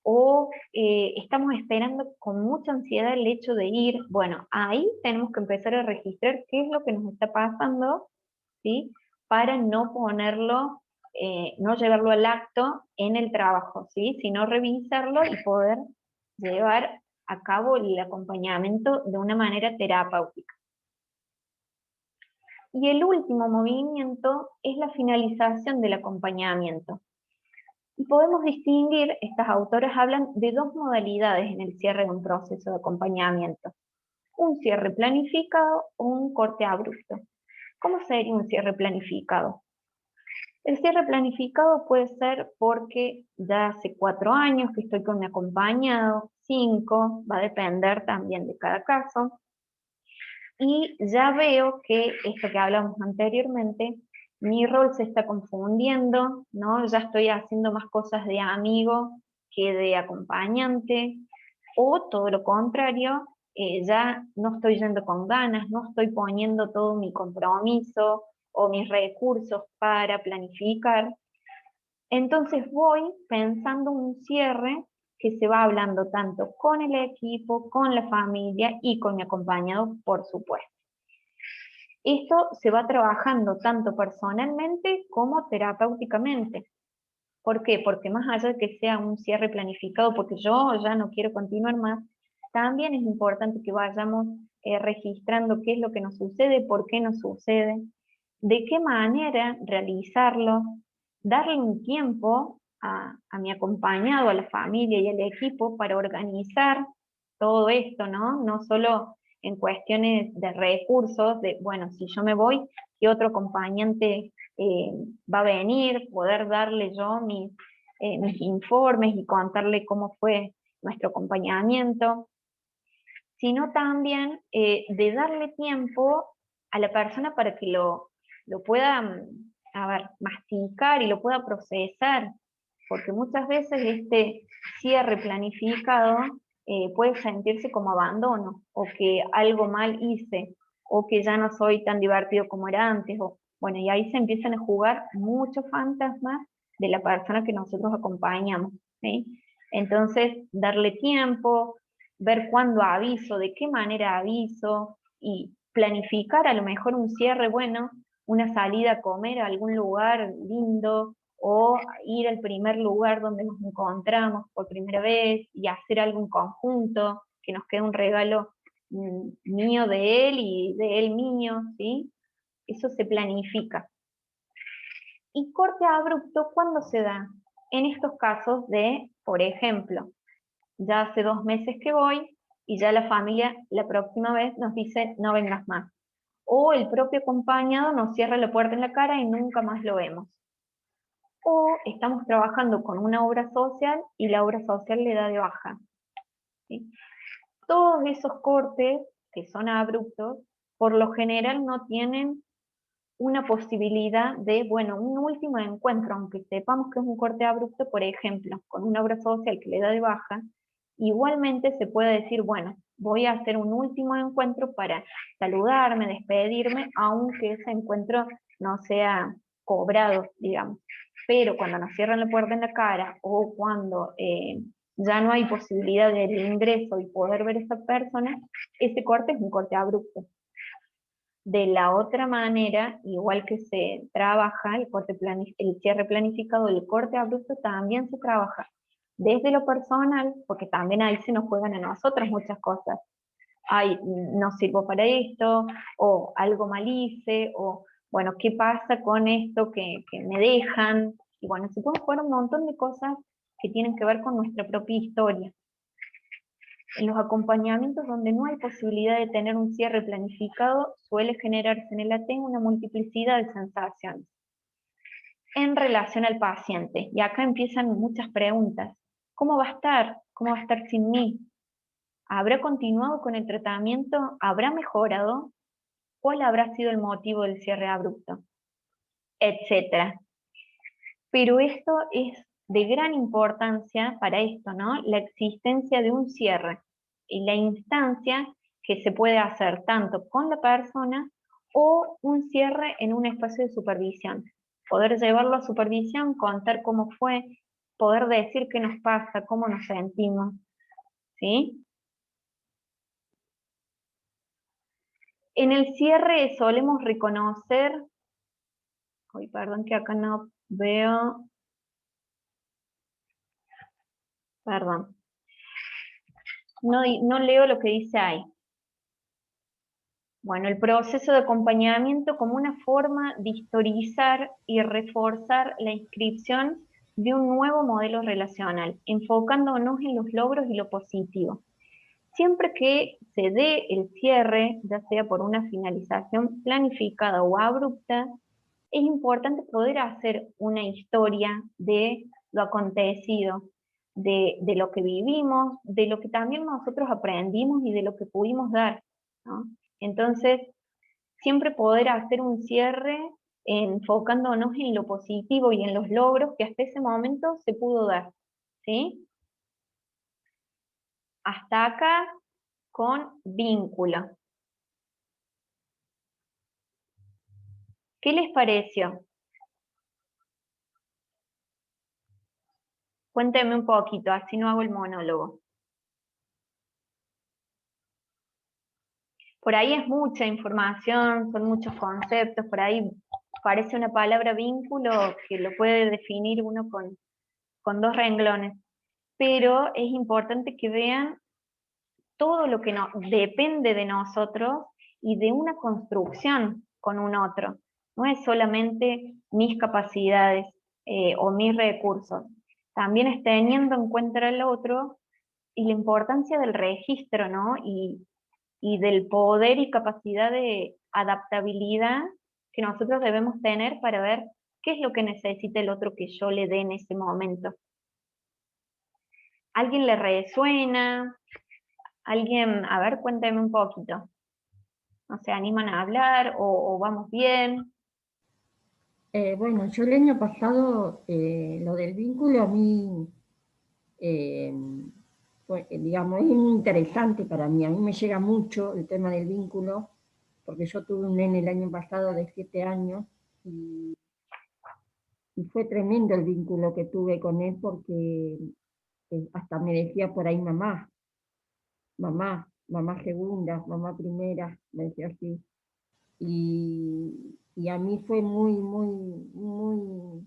o estamos esperando con mucha ansiedad el hecho de ir. Bueno, ahí tenemos que empezar a registrar qué es lo que nos está pasando, ¿sí? Para no ponerlo, no llevarlo al acto en el trabajo, ¿sí? Sino revisarlo y poder llevar a cabo el acompañamiento de una manera terapéutica. Y el último movimiento es la finalización del acompañamiento. Y podemos distinguir, estas autoras hablan de 2 modalidades en el cierre de un proceso de acompañamiento: un cierre planificado o un corte abrupto. ¿Cómo sería un cierre planificado? El cierre planificado puede ser porque ya hace 4 años que estoy con mi acompañado, 5, va a depender también de cada caso, y ya veo que esto que hablamos anteriormente, mi rol se está confundiendo, ¿no? Ya estoy haciendo más cosas de amigo que de acompañante, o todo lo contrario, ya no estoy yendo con ganas, no estoy poniendo todo mi compromiso o mis recursos para planificar. Entonces voy pensando un cierre que se va hablando tanto con el equipo, con la familia y con mi acompañado, por supuesto. Esto se va trabajando tanto personalmente como terapéuticamente. ¿Por qué? Porque más allá de que sea un cierre planificado, porque yo ya no quiero continuar más, también es importante que vayamos registrando qué es lo que nos sucede, por qué nos sucede, de qué manera realizarlo, darle un tiempo a mi acompañado, a la familia y al equipo para organizar todo esto, ¿no? No solo en cuestiones de recursos, de, bueno, si yo me voy, ¿qué otro acompañante va a venir? Poder darle yo mis informes y contarle cómo fue nuestro acompañamiento, sino también de darle tiempo a la persona para que lo pueda, a ver, masticar y lo pueda procesar, porque muchas veces este cierre planificado puede sentirse como abandono, o que algo mal hice, o que ya no soy tan divertido como era antes, o, bueno, y ahí se empiezan a jugar muchos fantasmas de la persona que nosotros acompañamos, ¿sí? Entonces, darle tiempo, ver cuándo aviso, de qué manera aviso, y planificar a lo mejor un cierre bueno, una salida a comer a algún lugar lindo, o ir al primer lugar donde nos encontramos por primera vez y hacer algo en conjunto, que nos quede un regalo mío de él y de él mío, ¿sí? Eso se planifica. Y corte abrupto, ¿cuándo se da? En estos casos de, por ejemplo, ya hace 2 meses que voy y ya la familia la próxima vez nos dice no vengas más. O el propio acompañado nos cierra la puerta en la cara y nunca más lo vemos. O estamos trabajando con una obra social y la obra social le da de baja, ¿sí? Todos esos cortes que son abruptos, por lo general no tienen una posibilidad de, bueno, un último encuentro, aunque sepamos que es un corte abrupto, por ejemplo, con una obra social que le da de baja, igualmente se puede decir, bueno, voy a hacer un último encuentro para saludarme, despedirme, aunque ese encuentro no sea cobrado, digamos. Pero cuando nos cierran la puerta en la cara, o cuando ya no hay posibilidad del ingreso y poder ver a esa persona, ese corte es un corte abrupto. De la otra manera, igual que se trabaja el cierre planificado, el corte abrupto también se trabaja desde lo personal, porque también ahí se nos juegan a nosotras muchas cosas. Ay, no sirvo para esto, o algo mal hice, o bueno, ¿qué pasa con esto que me dejan? Y bueno, se pueden jugar un montón de cosas que tienen que ver con nuestra propia historia. En los acompañamientos donde no hay posibilidad de tener un cierre planificado, suele generarse en el AT una multiplicidad de sensaciones en relación al paciente. Y acá empiezan muchas preguntas. ¿Cómo va a estar? ¿Cómo va a estar sin mí? ¿Habrá continuado con el tratamiento? ¿Habrá mejorado? ¿Cuál habrá sido el motivo del cierre abrupto? Etcétera. Pero esto es de gran importancia para esto, ¿no? La existencia de un cierre y la instancia que se puede hacer tanto con la persona o un cierre en un espacio de supervisión. Poder llevarlo a supervisión, contar cómo fue, poder decir qué nos pasa, cómo nos sentimos, ¿sí? En el cierre solemos reconocer, ay, perdón que acá no veo, perdón, no leo lo que dice ahí. Bueno, el proceso de acompañamiento como una forma de historizar y reforzar la inscripción de un nuevo modelo relacional, enfocándonos en los logros y lo positivo. Siempre que se dé el cierre, ya sea por una finalización planificada o abrupta, es importante poder hacer una historia de lo acontecido, de lo que vivimos, de lo que también nosotros aprendimos y de lo que pudimos dar, ¿no? Entonces, siempre poder hacer un cierre enfocándonos en lo positivo y en los logros que hasta ese momento se pudo dar, ¿sí? Hasta acá con vínculo. ¿Qué les pareció? Cuéntenme un poquito, así no hago el monólogo. Por ahí es mucha información, son muchos conceptos, por ahí parece una palabra vínculo que lo puede definir uno con 2 renglones, pero es importante que vean todo lo que depende de nosotros y de una construcción con un otro. No es solamente mis capacidades o mis recursos, también es teniendo en cuenta al otro y la importancia del registro, ¿no? Y del poder y capacidad de adaptabilidad que nosotros debemos tener para ver qué es lo que necesita el otro que yo le dé en ese momento. ¿Alguien le resuena? ¿Alguien? A ver, cuénteme un poquito. ¿No se animan a hablar o vamos bien? Bueno, yo el año pasado, lo del vínculo a mí, eh, digamos, es muy interesante para mí. A mí me llega mucho el tema del vínculo, porque yo tuve un nene el año pasado de 7 años y, y fue tremendo el vínculo que tuve con él porque hasta me decía por ahí mamá, mamá, mamá segunda, mamá primera, me decía así. Y a mí fue muy, muy, muy,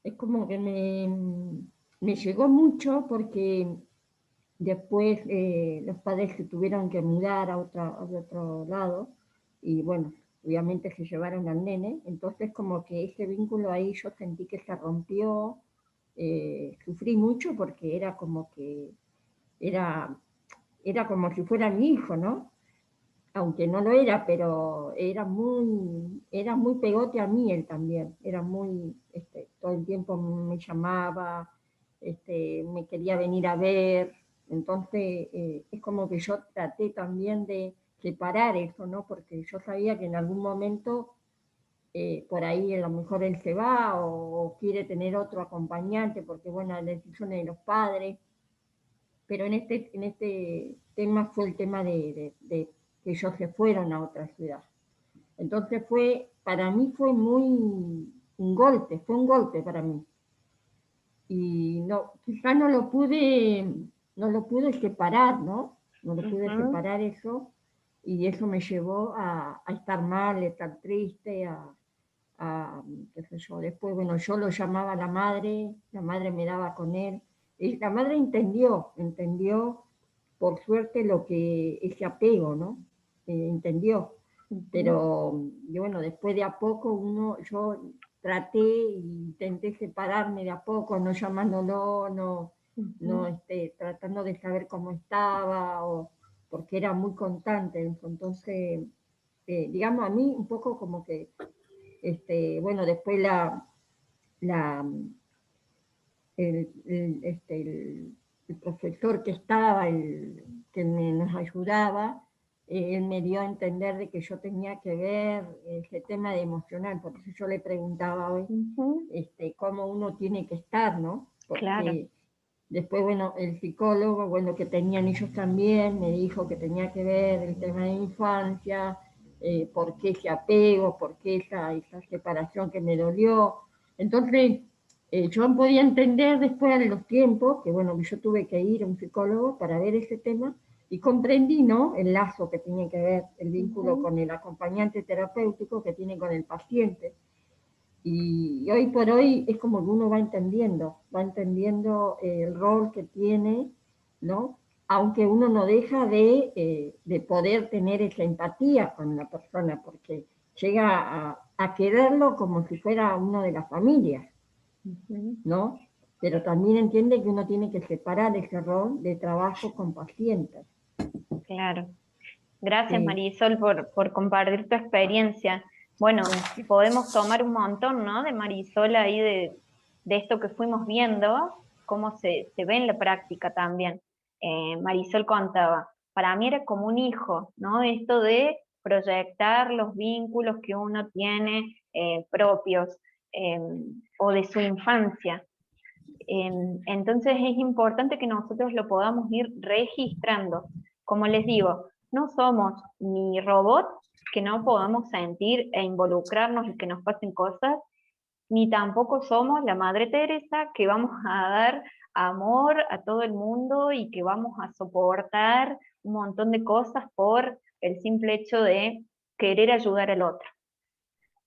es como que me llegó mucho porque después los padres se tuvieron que mudar a otro lado y bueno, obviamente se llevaron al nene, entonces como que ese vínculo ahí yo sentí que se rompió, sufrí mucho porque era como que era, era como si fuera mi hijo, ¿no? Aunque no lo era, pero era muy pegote a mí él también, era muy, todo el tiempo me llamaba, me quería venir a ver, entonces es como que yo traté también de separar eso, ¿no? Porque yo sabía que en algún momento por ahí a lo mejor él se va o quiere tener otro acompañante, porque bueno, la decisión de los padres, pero en este tema fue el tema de que ellos se fueron a otra ciudad. Entonces para mí fue muy fue un golpe para mí. Y no, quizá no lo pude separar, ¿no? No lo pude separar eso, y eso me llevó a estar mal, a estar triste, qué sé yo. Después, bueno, yo lo llamaba a la madre me daba con él, y la madre entendió por suerte lo que ese apego, ¿no? Entendió. Pero y bueno, después de a poco yo traté e intenté separarme de a poco, no llamándolo, no tratando de saber cómo estaba, porque era muy constante. Entonces, digamos, a mí un poco como que, bueno, después la, el profesor que estaba, que nos ayudaba, él me dio a entender de que yo tenía que ver ese tema de emocional, porque yo le preguntaba hoy cómo uno tiene que estar, ¿no? Porque Claro. después, bueno, el psicólogo, bueno, que tenían ellos también, me dijo que tenía que ver el tema de infancia, por qué ese apego, por qué esa separación que me dolió. Entonces, yo podía entender después de los tiempos, que bueno, yo tuve que ir a un psicólogo para ver ese tema, y comprendí, ¿no? El lazo que tiene que ver, el vínculo con el acompañante terapéutico que tiene con el paciente. Y hoy por hoy es como que uno va entendiendo el rol que tiene, ¿no? Aunque uno no deja de poder tener esa empatía con la persona, porque llega a quererlo como si fuera uno de la familia, ¿no? Pero también entiende que uno tiene que separar ese rol de trabajo con pacientes. Claro. Gracias, Sí, Marisol, por compartir tu experiencia. Bueno, gracias. podemos tomar un montón, ¿no? De Marisol ahí de esto que fuimos viendo, cómo se ve en la práctica también. Marisol contaba, para mí era como un hijo, ¿no? Esto de proyectar los vínculos que uno tiene propios eh, o de su infancia. Entonces es importante que nosotros lo podamos ir registrando. Como les digo, no somos ni robots que no podamos sentir e involucrarnos y que nos pasen cosas, ni tampoco somos la Madre Teresa que vamos a dar amor a todo el mundo y que vamos a soportar un montón de cosas por el simple hecho de querer ayudar al otro.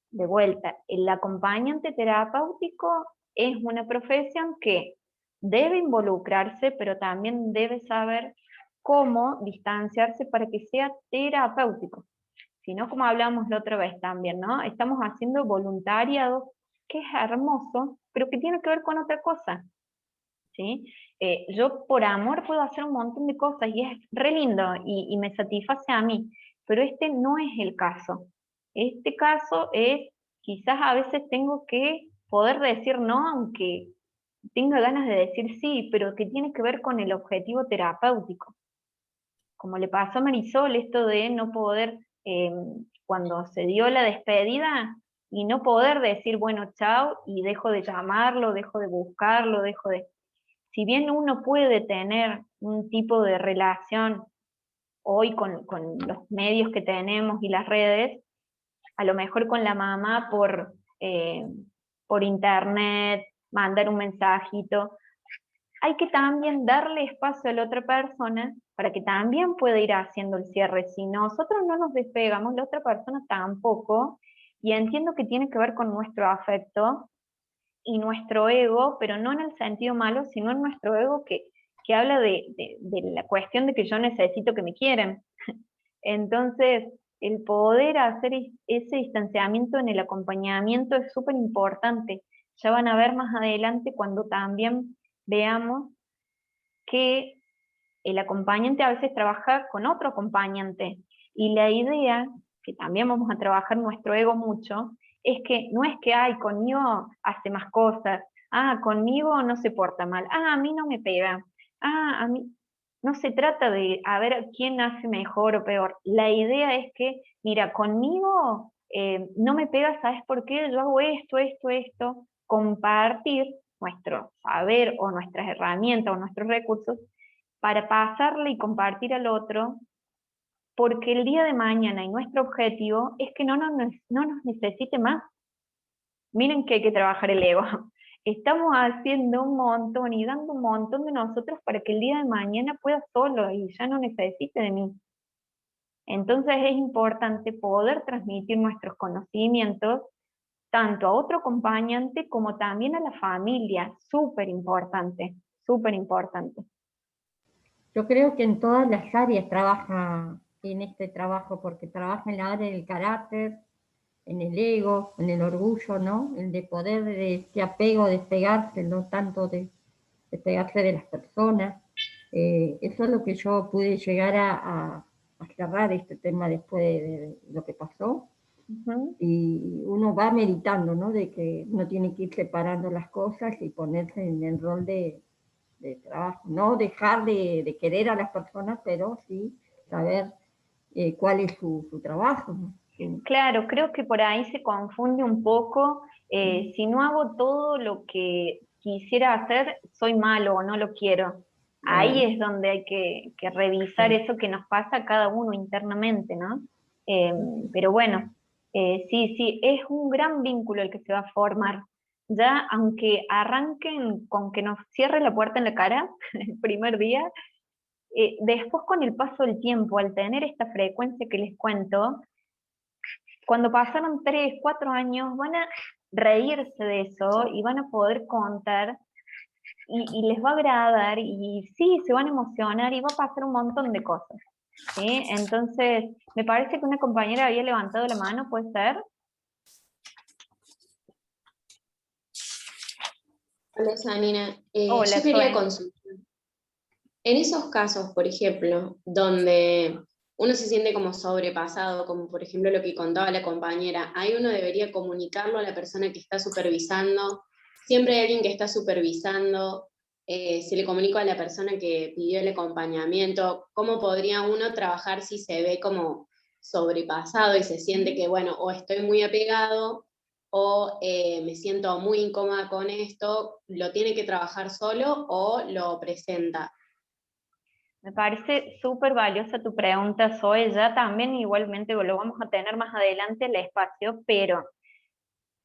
De vuelta, el acompañante terapéutico es una profesión que debe involucrarse, pero también debe saber cómo distanciarse para que sea terapéutico. Si no, como hablábamos la otra vez también, ¿no? Estamos haciendo voluntariado, que es hermoso, pero que tiene que ver con otra cosa, ¿sí? Yo por amor puedo hacer un montón de cosas y es re lindo y me satisface a mí, pero este no es el caso. Este caso es, quizás a veces tengo que poder decir no, aunque tenga ganas de decir sí, pero que tiene que ver con el objetivo terapéutico. Como le pasó a Marisol, esto de no poder, cuando se dio la despedida, y no poder decir, bueno, chao, y dejo de llamarlo, dejo de buscarlo, dejo de... Si bien uno puede tener un tipo de relación hoy con los medios que tenemos y las redes, a lo mejor con la mamá por internet, mandar un mensajito, hay que también darle espacio a la otra persona para que también pueda ir haciendo el cierre. Si nosotros no nos despegamos, la otra persona tampoco, y entiendo que tiene que ver con nuestro afecto y nuestro ego, pero no en el sentido malo, sino en nuestro ego que habla de la cuestión de que yo necesito que me quieran. Entonces, el poder hacer ese distanciamiento en el acompañamiento es súper importante. Ya van a ver más adelante cuando también veamos que el acompañante a veces trabaja con otro acompañante. Y la idea, que también vamos a trabajar nuestro ego mucho, es que no es que, ay, conmigo hace más cosas, conmigo no se porta mal, a mí no me pega, a mí... No se trata de a ver quién hace mejor o peor. La idea es que, mira, conmigo no me pega, ¿sabes por qué? Yo hago esto, compartir nuestro saber o nuestras herramientas o nuestros recursos para pasarle y compartir al otro, porque el día de mañana y nuestro objetivo es que no nos necesite más. Miren que hay que trabajar el ego. Estamos haciendo un montón y dando un montón de nosotros para que el día de mañana pueda solo y ya no necesite de mí. Entonces es importante poder transmitir nuestros conocimientos tanto a otro acompañante como también a la familia. Súper importante, súper importante. Yo creo que en todas las áreas trabaja en este trabajo, porque trabaja en la área del carácter, en el ego, en el orgullo, ¿no? El de poder, de ese apego, despegarse, no tanto de despegarse de las personas. Eso es lo que yo pude llegar a cerrar este tema después de lo que pasó. Uh-huh. Y uno va meditando, ¿no? De que uno tiene que ir separando las cosas y ponerse en el rol de trabajo. No dejar de querer a las personas, pero sí saber cuál es su trabajo, ¿no? Claro, creo que por ahí se confunde un poco. Si no hago todo lo que quisiera hacer, soy malo o no lo quiero. Ahí es donde hay que revisar eso que nos pasa a cada uno internamente, ¿no? Eh, pero bueno, sí, es un gran vínculo el que se va a formar. Ya, aunque arranquen con que nos cierre la puerta en la cara el primer día, después con el paso del tiempo, al tener esta frecuencia que les cuento, cuando pasaron 3, 4 años, van a reírse de eso y van a poder contar y les va a agradar y sí, se van a emocionar y va a pasar un montón de cosas. ¿Sí? Entonces, me parece que una compañera había levantado la mano, ¿puede ser? Hola, Janina. Hola, Yo quería Zoe. consultar. En esos casos, por ejemplo, donde uno se siente como sobrepasado, como por ejemplo lo que contaba la compañera, ahí uno debería comunicarlo a la persona que está supervisando. Siempre hay alguien que está supervisando. Se le comunica a la persona que pidió el acompañamiento. ¿Cómo podría uno trabajar si se ve como sobrepasado y se siente que, bueno, o estoy muy apegado o me siento muy incómoda con esto? ¿Lo tiene que trabajar solo o lo presenta? Me parece súper valiosa tu pregunta, Zoe. Ya también igualmente lo vamos a tener más adelante el espacio, pero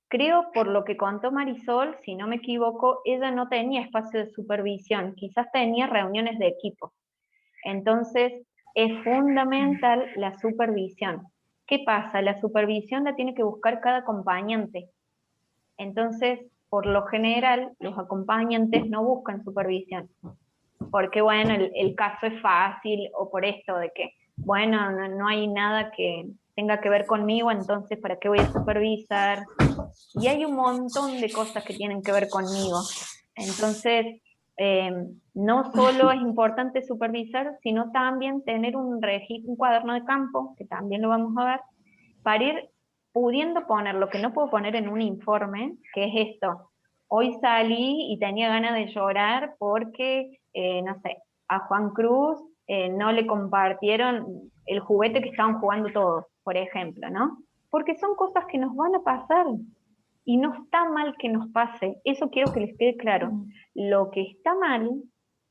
creo por lo que contó Marisol, si no me equivoco, ella no tenía espacio de supervisión, quizás tenía reuniones de equipo. Entonces, es fundamental la supervisión. ¿Qué pasa? La supervisión la tiene que buscar cada acompañante. Entonces, por lo general, los acompañantes no buscan supervisión, porque bueno, el caso es fácil o por esto de que, bueno, no hay nada tenga que ver conmigo, entonces ¿para qué voy a supervisar? Y hay un montón de cosas que tienen que ver conmigo. Entonces, no solo es importante supervisar, sino también tener un registro, un cuaderno de campo, que también lo vamos a ver, para ir pudiendo poner lo que no puedo poner en un informe, que es esto. Hoy salí y tenía ganas de llorar porque, no sé, a Juan Cruz no le compartieron el juguete que estaban jugando todos, por ejemplo, ¿no? Porque son cosas que nos van a pasar y no está mal que nos pase. Eso quiero que les quede claro. Lo que está mal,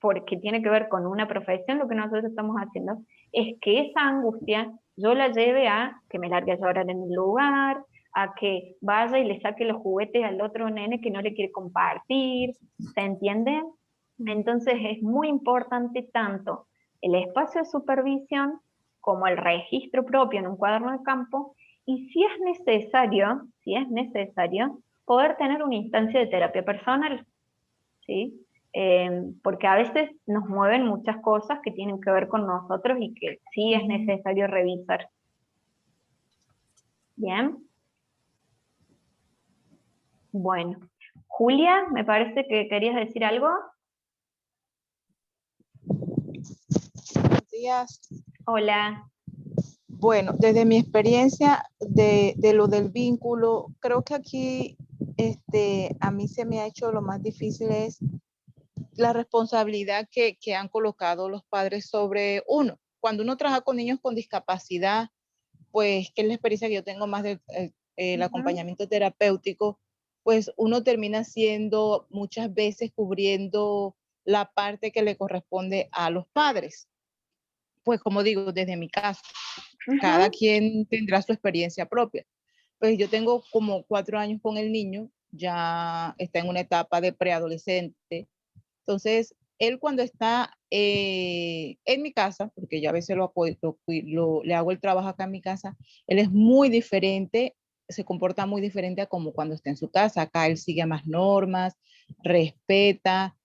porque tiene que ver con una profesión, lo que nosotros estamos haciendo, es que esa angustia yo la lleve a que me largue a llorar en el lugar, a que vaya y le saque los juguetes al otro nene que no le quiere compartir, ¿se entiende? Entonces es muy importante tanto el espacio de supervisión como el registro propio en un cuaderno de campo, y si es necesario, poder tener una instancia de terapia personal, ¿sí? Porque a veces nos mueven muchas cosas que tienen que ver con nosotros y que sí es necesario revisar. Bien. Bueno. Julia, me parece que querías decir algo. Buenos días. Hola. Bueno, desde mi experiencia de lo del vínculo, creo que aquí a mí se me ha hecho lo más difícil es la responsabilidad que han colocado los padres sobre uno. Cuando uno trabaja con niños con discapacidad, pues, que es la experiencia que yo tengo más del acompañamiento terapéutico, pues uno termina siendo muchas veces cubriendo la parte que le corresponde a los padres. Pues como digo, desde mi caso, cada quien tendrá su experiencia propia. Pues yo tengo como 4 años con el niño, ya está en una etapa de preadolescente. Entonces, él cuando está en mi casa, porque yo a veces le hago el trabajo acá en mi casa, él es muy diferente, se comporta muy diferente a como cuando está en su casa. Acá él sigue más normas, respeta,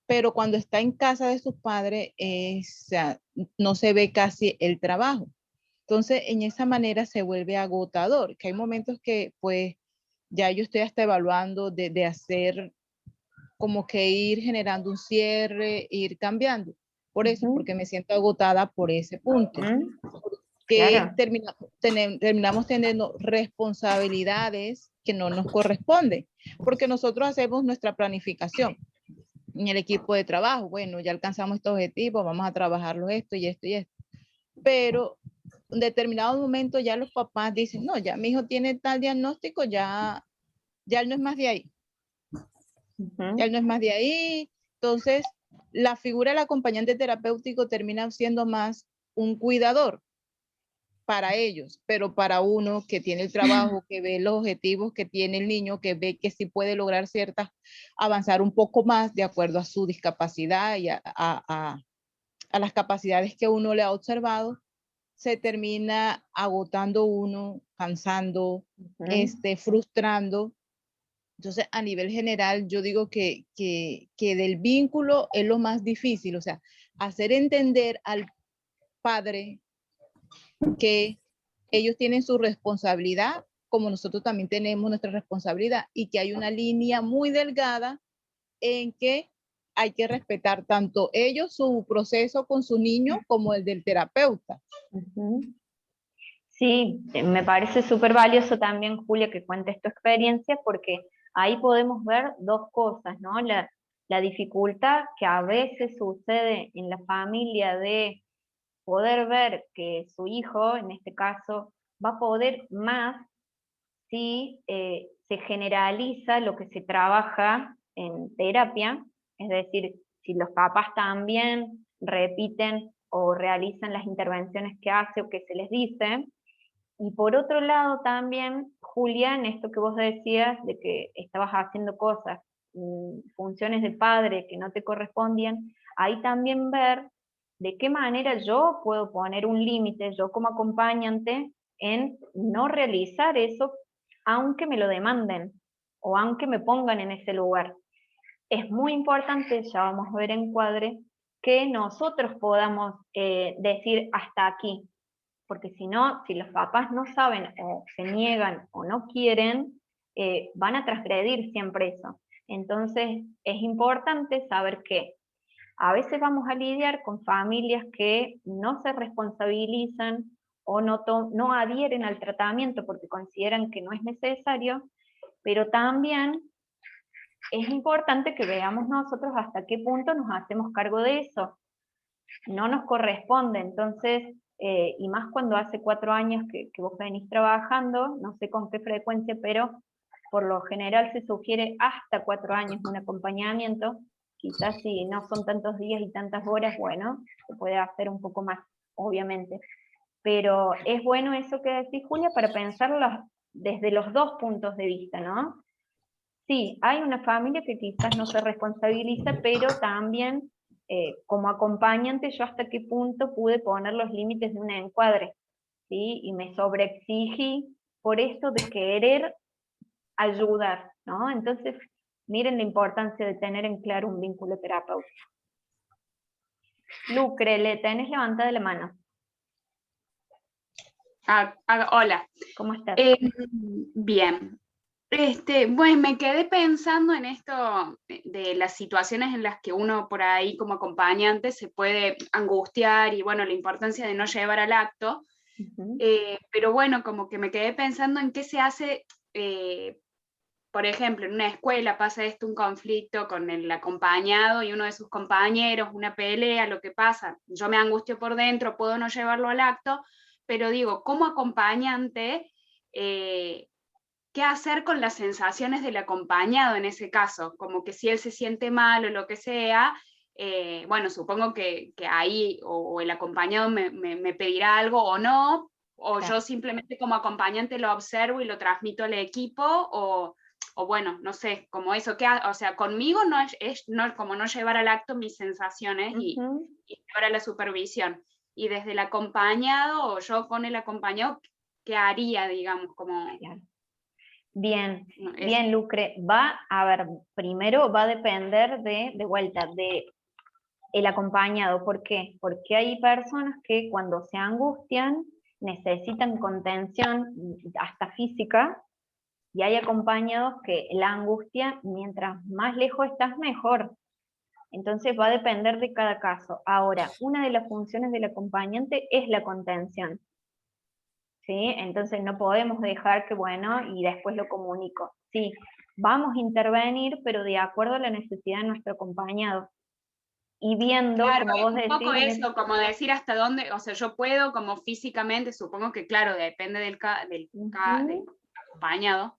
pero cuando está en casa de sus padres, o sea, no se ve casi el trabajo. Entonces, en esa manera se vuelve agotador, que hay momentos que pues ya yo estoy hasta evaluando de hacer como que ir generando un cierre, ir cambiando. Por eso, porque me siento agotada por ese punto. Que Claro. terminamos teniendo responsabilidades que no nos corresponden, porque nosotros hacemos nuestra planificación en el equipo de trabajo. Bueno, ya alcanzamos estos objetivos, vamos a trabajarlo esto y esto y esto. Pero en determinado momento ya los papás dicen, no, ya mi hijo tiene tal diagnóstico, ya él no es más de ahí. Ya él no es más de ahí. Entonces, la figura del acompañante terapéutico termina siendo más un cuidador para ellos, pero para uno que tiene el trabajo, que ve los objetivos que tiene el niño, que ve que sí puede lograr avanzar un poco más de acuerdo a su discapacidad y a las capacidades que uno le ha observado, se termina agotando uno, cansando, frustrando. Entonces, a nivel general, yo digo que del vínculo es lo más difícil, o sea, hacer entender al padre que ellos tienen su responsabilidad, como nosotros también tenemos nuestra responsabilidad, y que hay una línea muy delgada en que hay que respetar tanto ellos su proceso con su niño como el del terapeuta. Sí, me parece súper valioso también, Julia, que cuentes tu experiencia, porque ahí podemos ver dos cosas, ¿no? La dificultad que a veces sucede en la familia de poder ver que su hijo, en este caso, va a poder más si se generaliza lo que se trabaja en terapia, es decir, si los papás también repiten o realizan las intervenciones que hace o que se les dice. Y por otro lado también, Julia, en esto que vos decías de que estabas haciendo cosas, funciones de padre que no te correspondían, ahí también ver de qué manera yo puedo poner un límite, yo como acompañante, en no realizar eso, aunque me lo demanden o aunque me pongan en ese lugar. Es muy importante, ya vamos a ver en cuadre, que nosotros podamos decir hasta aquí, porque si no, si los papás no saben o se niegan o no quieren, van a transgredir siempre eso. Entonces es importante saber que a veces vamos a lidiar con familias que no se responsabilizan o no adhieren al tratamiento porque consideran que no es necesario, pero también es importante que veamos nosotros hasta qué punto nos hacemos cargo de eso. No nos corresponde, entonces, y más cuando hace 4 años que vos venís trabajando, no sé con qué frecuencia, pero por lo general se sugiere hasta 4 años un acompañamiento. Quizás si no son tantos días y tantas horas, bueno, se puede hacer un poco más, obviamente. Pero es bueno eso que decís, Julia, para pensarlo desde los dos puntos de vista, ¿no? Sí, hay una familia que quizás no se responsabiliza, pero también como acompañante yo hasta qué punto pude poner los límites de un encuadre, ¿sí? Y me sobreexigí por esto de querer ayudar, ¿no? Entonces, miren la importancia de tener en claro un vínculo terapéutico. Lucre, le tenés levantada la mano. Hola. ¿Cómo estás? Bien. Bueno, me quedé pensando en esto de las situaciones en las que uno por ahí como acompañante se puede angustiar y bueno, la importancia de no llevar al acto. Pero bueno, como que me quedé pensando en qué se hace, por ejemplo, en una escuela pasa esto, un conflicto con el acompañado y uno de sus compañeros, una pelea, lo que pasa, yo me angustio por dentro, puedo no llevarlo al acto, pero digo, como acompañante, ¿qué hacer con las sensaciones del acompañado en ese caso? Como que si él se siente mal o lo que sea, bueno, supongo que ahí o el acompañado me pedirá algo o no, o Claro. yo simplemente como acompañante lo observo y lo transmito al equipo, o bueno, no sé, como eso, o sea, conmigo no es como no llevar al acto mis sensaciones y llevar a la supervisión. Y desde el acompañado, o yo con el acompañado, ¿qué haría, digamos, como... Claro. Bien, no, bien, Lucre. A ver, primero va a depender de vuelta, de el acompañado. ¿Por qué? Porque hay personas que cuando se angustian necesitan contención hasta física, y hay acompañados que la angustia, mientras más lejos estás, mejor. Entonces va a depender de cada caso. Ahora, una de las funciones del acompañante es la contención, ¿sí? Entonces no podemos dejar que, bueno, y después lo comunico. Sí, vamos a intervenir, pero de acuerdo a la necesidad de nuestro acompañado. Y viendo, claro, como vos un poco decís... eso, como decir hasta dónde, o sea, yo puedo como físicamente, supongo que claro, depende del acompañado,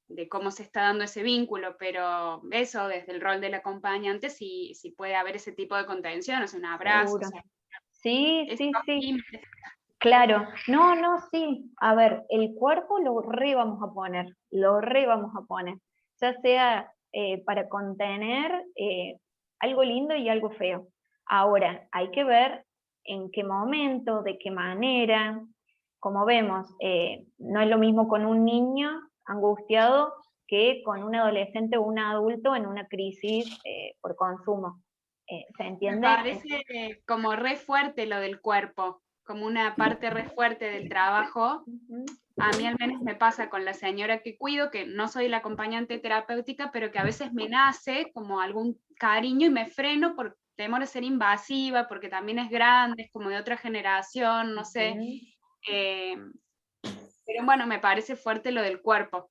de cómo se está dando ese vínculo, pero eso, desde el rol del acompañante, sí puede haber ese tipo de contención, o sea, un abrazo, Seguro. o sea, Sí. límites. Claro, no, sí. A ver, el cuerpo lo vamos a poner, ya sea para contener algo lindo y algo feo. Ahora, hay que ver en qué momento, de qué manera. Como vemos, no es lo mismo con un niño angustiado que con un adolescente o un adulto en una crisis por consumo. ¿Se Me entiende? parece como re fuerte lo del cuerpo, como una parte re fuerte del trabajo. A mí al menos me pasa con la señora que cuido, que no soy la acompañante terapéutica, pero que a veces me nace como algún cariño y me freno por temor a ser invasiva, porque también es grande, es como de otra generación, no sé. Pero bueno, me parece fuerte lo del cuerpo.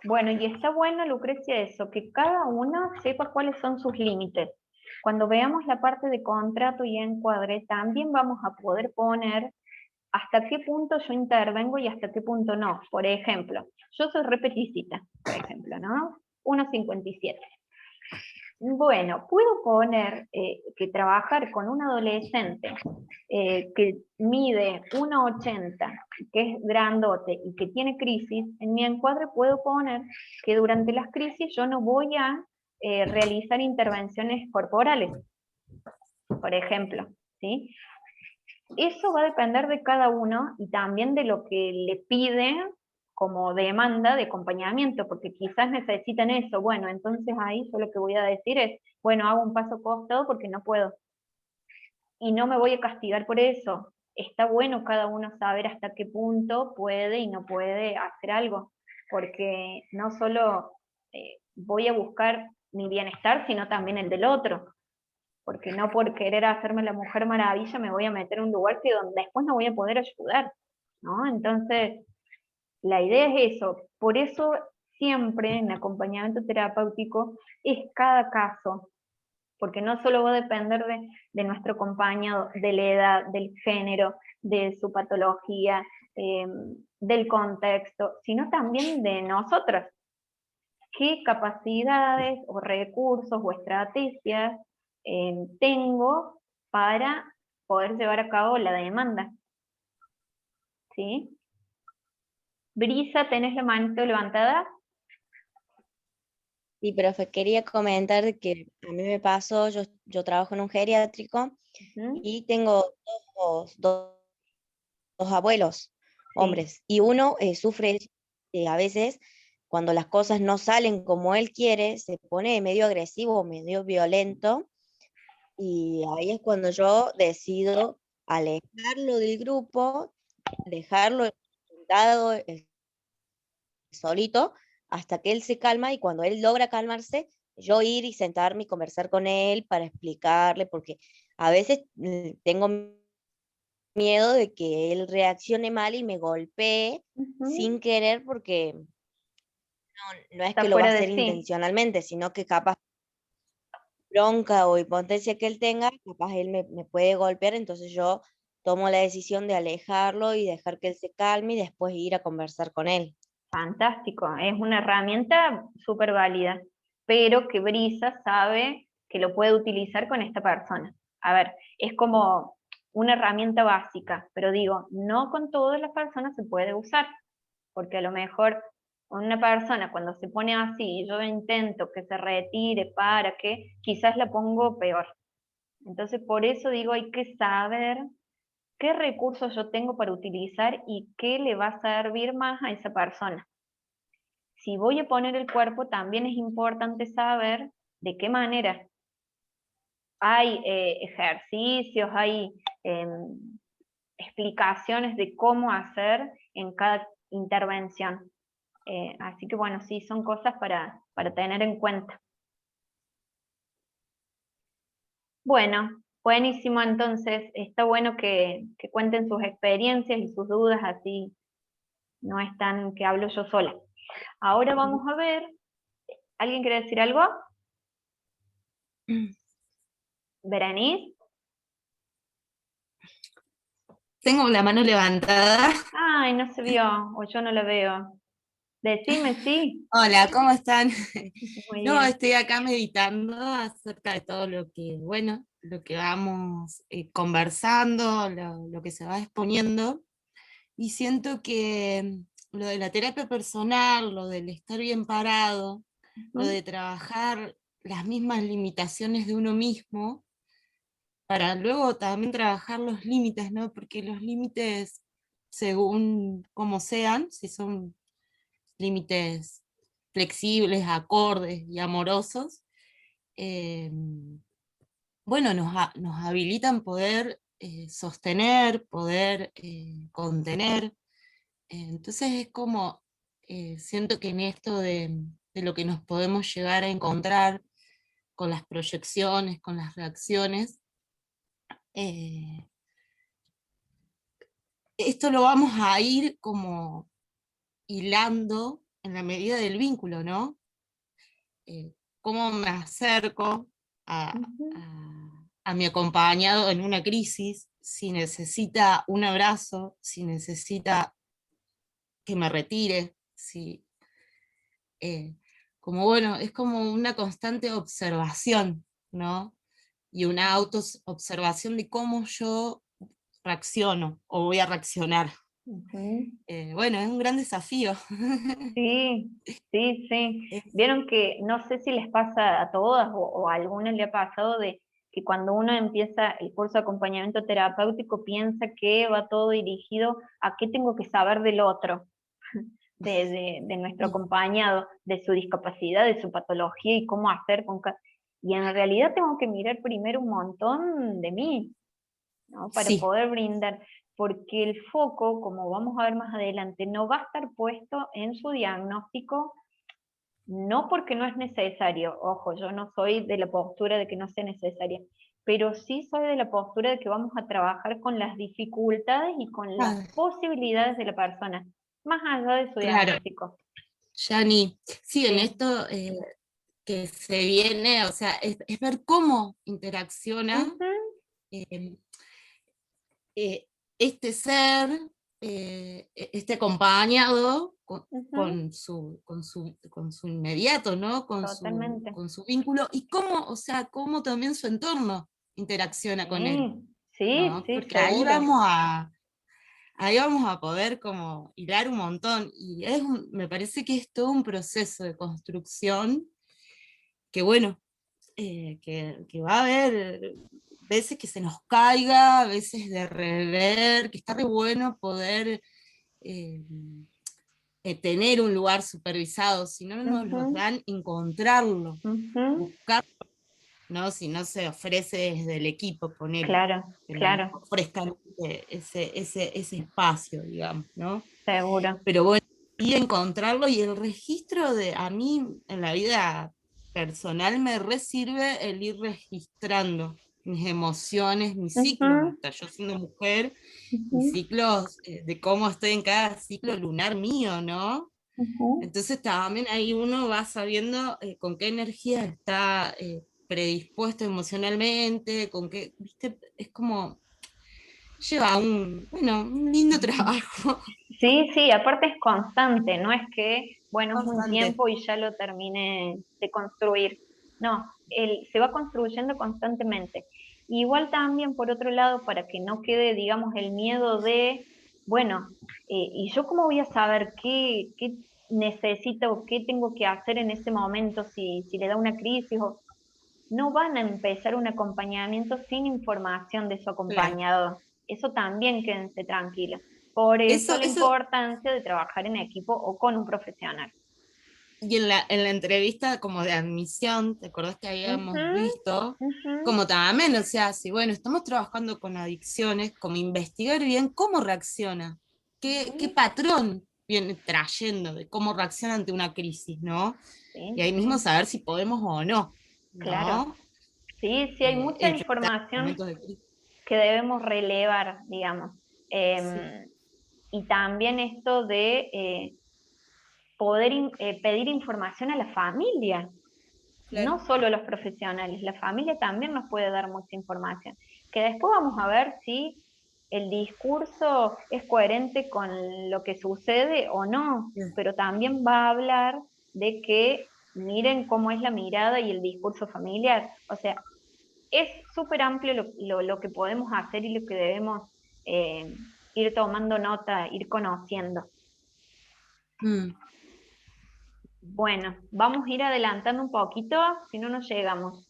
Bueno, y está bueno, Lucrecia, eso, que cada uno sepa cuáles son sus límites. Cuando veamos la parte de contrato y encuadre, también vamos a poder poner hasta qué punto yo intervengo y hasta qué punto no. Por ejemplo, yo soy repeticita, por ejemplo, ¿no? 1,57. Bueno, puedo poner que trabajar con un adolescente que mide 1,80, que es grandote y que tiene crisis, en mi encuadre puedo poner que durante las crisis yo no voy a realizar intervenciones corporales, por ejemplo, ¿sí? Eso va a depender de cada uno y también de lo que le pide como demanda de acompañamiento, porque quizás necesitan eso. Bueno, entonces ahí yo lo que voy a decir es, bueno, hago un paso costado porque no puedo. Y no me voy a castigar por eso. está bueno cada uno saber hasta qué punto puede y no puede hacer algo, porque no solo voy a buscar mi bienestar, sino también el del otro, porque no por querer hacerme la mujer maravilla me voy a meter en un lugar que donde después no voy a poder ayudar, ¿no? Entonces, la idea es eso, por eso siempre en acompañamiento terapéutico es cada caso, porque no solo va a depender de nuestro acompañado, de la edad, del género, de su patología, del contexto, sino también de nosotros. ¿Qué capacidades o recursos o estrategias tengo para poder llevar a cabo la demanda? ¿Sí? Brisa, ¿tenés la manito levantada? Sí, profe, quería comentar que a mí me pasó, yo trabajo en un geriátrico y tengo dos abuelos, hombres, y uno sufre a veces cuando las cosas no salen como él quiere, se pone medio agresivo, medio violento, y ahí es cuando yo decido alejarlo del grupo, dejarlo sentado solito hasta que él se calma, y cuando él logra calmarse, yo ir y sentarme y conversar con él para explicarle, porque a veces tengo miedo de que él reaccione mal y me golpee sin querer, porque no es Está que lo va a fuera de hacer sí. intencionalmente, sino que capaz bronca o impotencia que él tenga, capaz él me puede golpear, entonces yo tomo la decisión de alejarlo y dejar que él se calme y después ir a conversar con él. Fantástico, es una herramienta súper válida, pero que Brisa sabe que lo puede utilizar con esta persona. A ver, es como una herramienta básica, pero digo, no con todas las personas se puede usar, porque a lo mejor una persona cuando se pone así y yo intento que se retire para que, quizás la pongo peor. Entonces, por eso digo, hay que saber qué recursos yo tengo para utilizar y qué le va a servir más a esa persona. Si voy a poner el cuerpo, también es importante saber de qué manera. Hay ejercicios, hay explicaciones de cómo hacer en cada intervención. Así que bueno, sí, son cosas para tener en cuenta. Bueno, buenísimo, entonces está bueno que cuenten sus experiencias y sus dudas, así no es tan que hablo yo sola. Ahora vamos a ver, ¿alguien quiere decir algo? ¿Berenice? Tengo la mano levantada. Ay, no se vio, o yo no la veo. Decime sí. Hola, ¿cómo están? Muy No, bien. estoy acá meditando acerca de todo lo que, bueno, lo que vamos conversando, lo que se va exponiendo, y siento que lo de la terapia personal, lo del estar bien parado, lo de trabajar las mismas limitaciones de uno mismo, para luego también trabajar los límites, ¿no? Porque los límites, según como sean, si son límites flexibles, acordes y amorosos, bueno, nos habilitan poder sostener, poder contener. Entonces es como, siento que en esto de lo que nos podemos llegar a encontrar con las proyecciones, con las reacciones, esto lo vamos a ir como hilando en la medida del vínculo, ¿no? Cómo me acerco a mi acompañado en una crisis, si necesita un abrazo, si necesita que me retire, si, como bueno, es como una constante observación, ¿no? Y una autoobservación de cómo yo reacciono o voy a reaccionar. Bueno, es un gran desafío. Sí, sí, sí. Vieron que no sé si les pasa a todas o a algunas le ha pasado de que cuando uno empieza el curso de acompañamiento terapéutico piensa que va todo dirigido a qué tengo que saber del otro, de nuestro acompañado, de su discapacidad, de su patología y cómo hacer con cada... Y en realidad tengo que mirar primero un montón de mí, ¿no? Para Sí. poder brindar, porque el foco, como vamos a ver más adelante, no va a estar puesto en su diagnóstico, no porque no es necesario, ojo, yo no soy de la postura de que no sea necesaria, pero sí soy de la postura de que vamos a trabajar con las dificultades y con las Ah, posibilidades de la persona, más allá de su claro, diagnóstico. Yani, sí, en Sí. esto que se viene, o sea, es ver cómo interacciona Ujú, eh, este ser, este acompañado ujú, con su inmediato, ¿no? totalmente. Con su vínculo, y cómo, o sea, cómo también su entorno interacciona con él, Sí, sí, ¿no? sí, Porque seguro. ahí vamos a poder como hilar un montón, y me parece que es todo un proceso de construcción que bueno, que va a haber veces que se nos caiga, veces de rever, que está re bueno poder eh, tener un lugar supervisado, si no nos los Ujú, dan, encontrarlo, ujú, buscar, ¿no? Si no se ofrece desde el equipo, poner claro, que no claro, ofrezcan ese espacio, digamos, ¿no? seguro. Pero bueno, y encontrarlo, y el registro a mí en la vida personal me sirve el ir registrando mis emociones, mis ciclos, Ujú, hasta yo siendo mujer, mis ujú, ciclos de cómo estoy en cada ciclo lunar mío, ¿no? ujú. Entonces también ahí uno va sabiendo con qué energía está predispuesto emocionalmente, con qué, viste, es como, lleva un lindo trabajo. Sí, sí, aparte es constante, no es que, bueno, es un Constante. tiempo y ya lo termine de construir. No, se va construyendo constantemente. Igual también, por otro lado, para que no quede, digamos, el miedo de, bueno, ¿y yo cómo voy a saber qué necesito o qué tengo que hacer en ese momento si le da una crisis? No van a empezar un acompañamiento sin información de su Claro. acompañado. Eso también quédense tranquilos. Por eso la Eso, importancia de trabajar en equipo o con un profesional. y en la entrevista como de admisión, ¿te acordás que habíamos Ujú, visto? ujú, Como también, o sea, si bueno, estamos trabajando con adicciones, como investigar bien cómo reacciona, qué ujú. patrón viene trayendo de cómo reacciona ante una crisis, ¿no? Y Sí, ahí mismo sí, saber si podemos o no, claro. ¿no? Sí, sí, hay mucha Enfrentar información momentos de crisis. que debemos relevar, digamos. Sí, Y también esto de poder pedir información a la familia, claro. no solo los profesionales, la familia también nos puede dar mucha información, que después vamos a ver si el discurso es coherente con lo que sucede o no, Bien. pero también va a hablar de que miren cómo es la mirada y el discurso familiar. O sea, es súper amplio lo que podemos hacer y lo que debemos eh, ir tomando nota, ir conociendo. Mm. Bueno, vamos a ir adelantando un poquito, si no nos llegamos.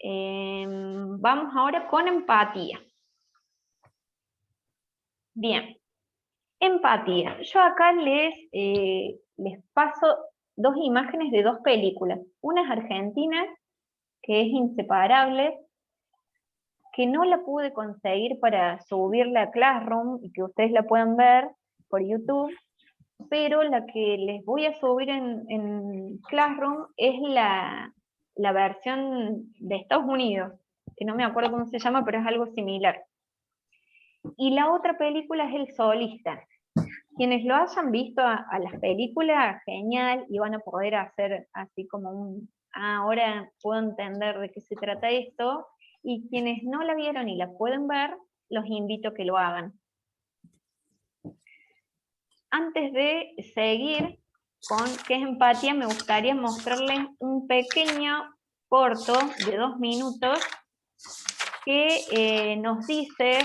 Vamos ahora con empatía. Bien, empatía. Yo acá les paso dos imágenes de dos películas. Una es argentina, que es Inseparables, que no la pude conseguir para subirla a Classroom y que ustedes la puedan ver por YouTube, pero la que les voy a subir en Classroom es la versión de Estados Unidos, que no me acuerdo cómo se llama, pero es algo similar. Y la otra película es El Solista. Quienes lo hayan visto a las películas, genial, y van a poder hacer así como ahora puedo entender de qué se trata esto, y quienes no la vieron y la pueden ver, los invito a que lo hagan. Antes de seguir con qué es empatía, me gustaría mostrarles un pequeño corto de 2 minutos que nos dice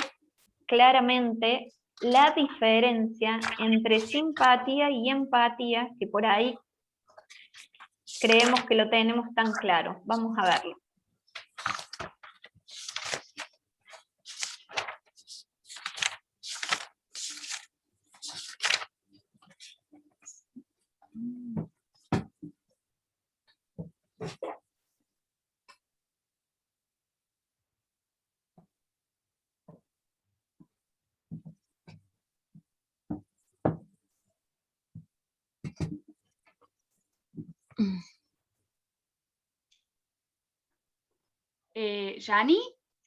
claramente la diferencia entre simpatía y empatía, que por ahí creemos que lo tenemos tan claro. Vamos a verlo. ¿Yani?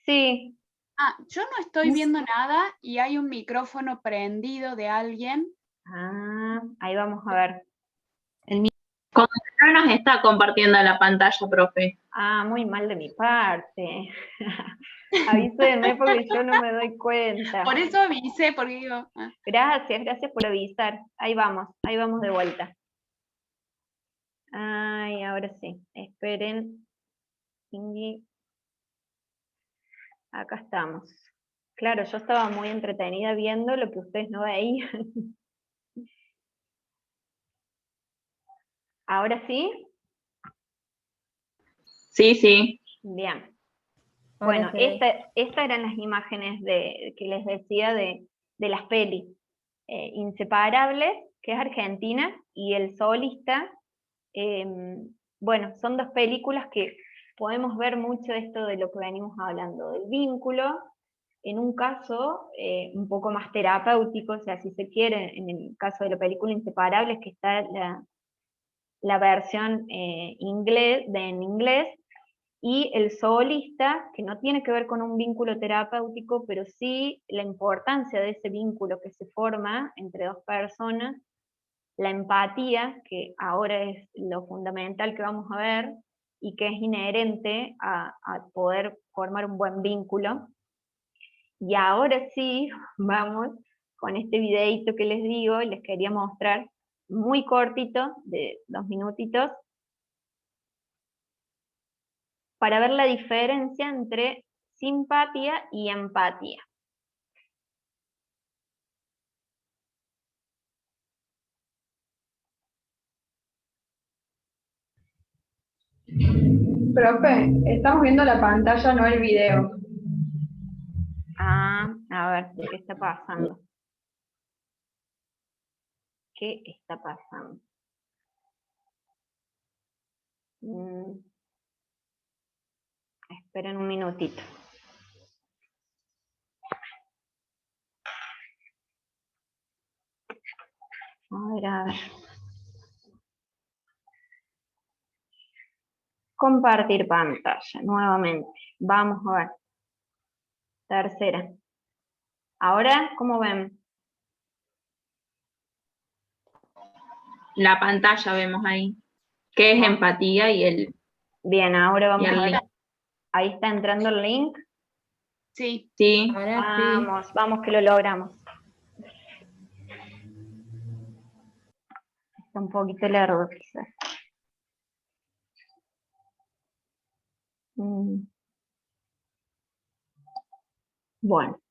Sí. Ah, yo no estoy viendo nada y hay un micrófono prendido de alguien. Ah, ahí vamos a ver. Como que no nos está compartiendo la pantalla, profe. Ah, muy mal de mi parte. Avísenme porque yo no me doy cuenta. Por eso avisé, porque digo... Gracias por avisar. Ahí vamos de vuelta. Ay, ahora sí. Esperen. Ingui. Acá estamos. Claro, yo estaba muy entretenida viendo lo que ustedes no veían. ¿Ahora sí? Sí, sí. Bien. Ahora Bueno, se ve. estas eran las imágenes que les decía de las pelis. Inseparables, que es Argentina, y El Solista. Bueno, son dos películas que podemos ver mucho esto de lo que venimos hablando, del vínculo, en un caso un poco más terapéutico, o sea, si se quiere, en el caso de la película Inseparables, que está la versión en inglés, y El Solista, que no tiene que ver con un vínculo terapéutico, pero sí la importancia de ese vínculo que se forma entre dos personas, la empatía, que ahora es lo fundamental que vamos a ver, y que es inherente a poder formar un buen vínculo. Y ahora sí, vamos con este videito que les digo, les quería mostrar, muy cortito, de 2 minutitos, para ver la diferencia entre simpatía y empatía. Profe, estamos viendo la pantalla, no el video. Ah, a ver, ¿qué está pasando? ¿Qué está pasando? Esperen un minutito. A ver. Compartir pantalla, nuevamente. Vamos a ver. Tercera. Ahora, ¿cómo ven? La pantalla vemos ahí. Que es empatía y el... Bien, ahora y vamos el a ver. link. Ahí está entrando el link. Sí. Sí. Ahora sí. Vamos que lo logramos. Está un poquito largo quizás. Bueno.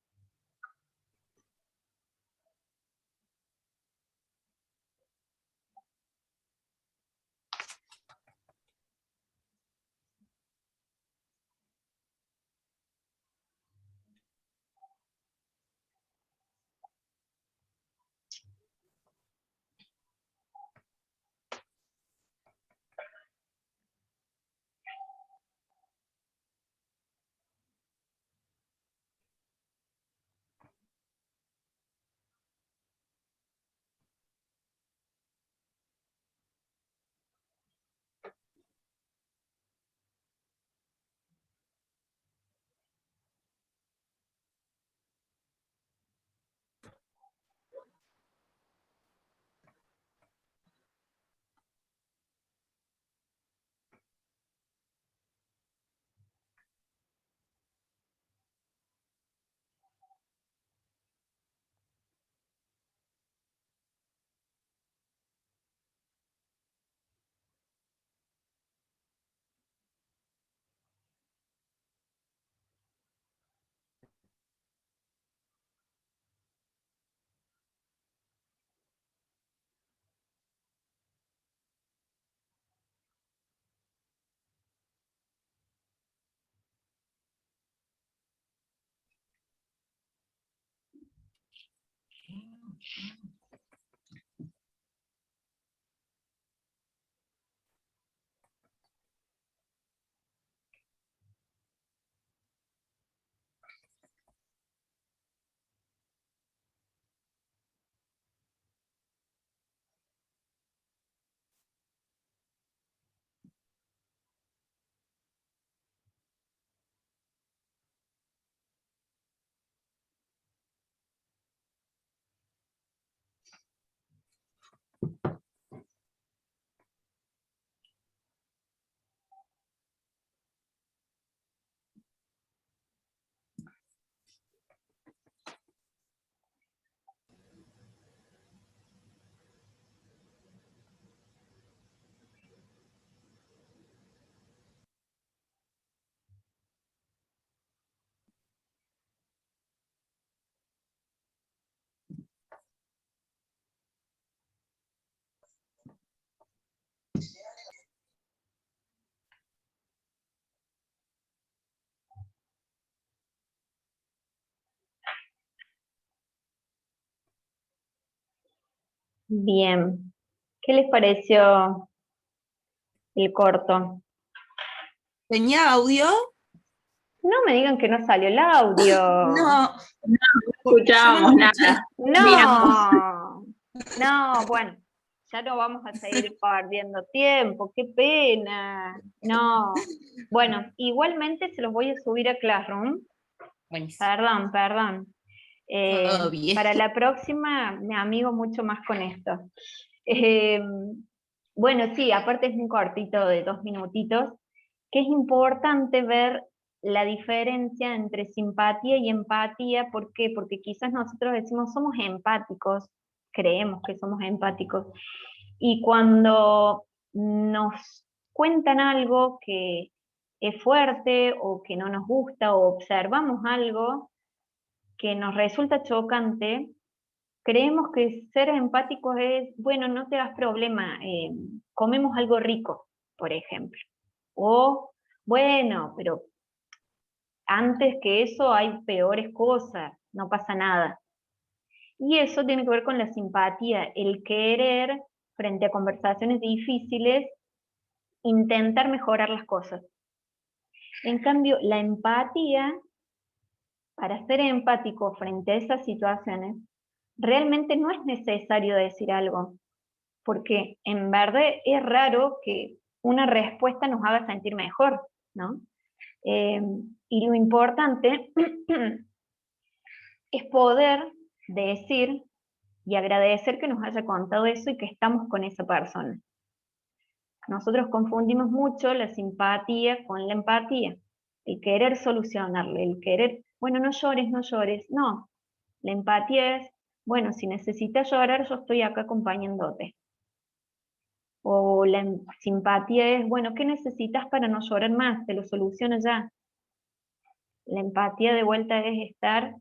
Bien. ¿Qué les pareció el corto? ¿Tenía audio? No me digan que no salió el audio. No, Escuchábamos yo no escuché. No, no, bueno, ya no vamos a seguir perdiendo tiempo, qué pena. No, bueno, igualmente se los voy a subir a Classroom. Buenísimo. Perdón. Todo bien. Para la próxima me amigo mucho más con esto. Bueno, sí, aparte es un cortito de 2 minutitos, que es importante ver la diferencia entre simpatía y empatía. ¿Por qué? Porque quizás nosotros decimos somos empáticos, creemos que somos empáticos, y cuando nos cuentan algo que es fuerte o que no nos gusta o observamos algo que nos resulta chocante, creemos que ser empáticos es, bueno, no te hagas problema, comemos algo rico, por ejemplo. O, bueno, pero antes que eso hay peores cosas, no pasa nada. Y eso tiene que ver con la simpatía, el querer, frente a conversaciones difíciles, intentar mejorar las cosas. En cambio, la empatía, para ser empático frente a esas situaciones, realmente no es necesario decir algo, porque en verdad es raro que una respuesta nos haga sentir mejor, ¿no? Y lo importante es poder decir y agradecer que nos haya contado eso y que estamos con esa persona. Nosotros confundimos mucho la simpatía con la empatía, el querer solucionarle, el querer, bueno, no llores, no llores, no. La empatía es, bueno, si necesitas llorar, yo estoy acá acompañándote. O la simpatía es, bueno, ¿qué necesitas para no llorar más? Te lo soluciono ya. La empatía de vuelta es estar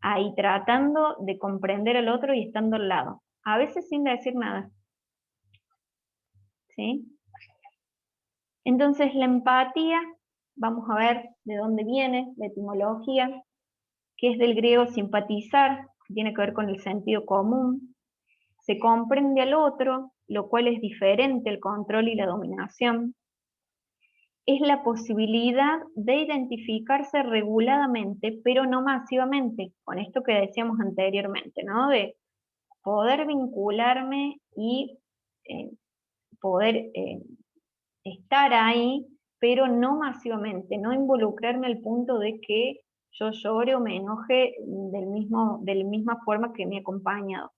ahí tratando de comprender al otro y estando al lado. A veces sin decir nada. ¿Sí? Entonces la empatía, vamos a ver de dónde viene, la etimología, que es del griego simpatizar, que tiene que ver con el sentido común. Se comprende al otro, lo cual es diferente al control y la dominación. Es la posibilidad de identificarse reguladamente, pero no masivamente, con esto que decíamos anteriormente, ¿no? De poder vincularme y poder estar ahí, pero no masivamente, no involucrarme al punto de que yo llore o me enoje de la misma forma que me ha acompañado.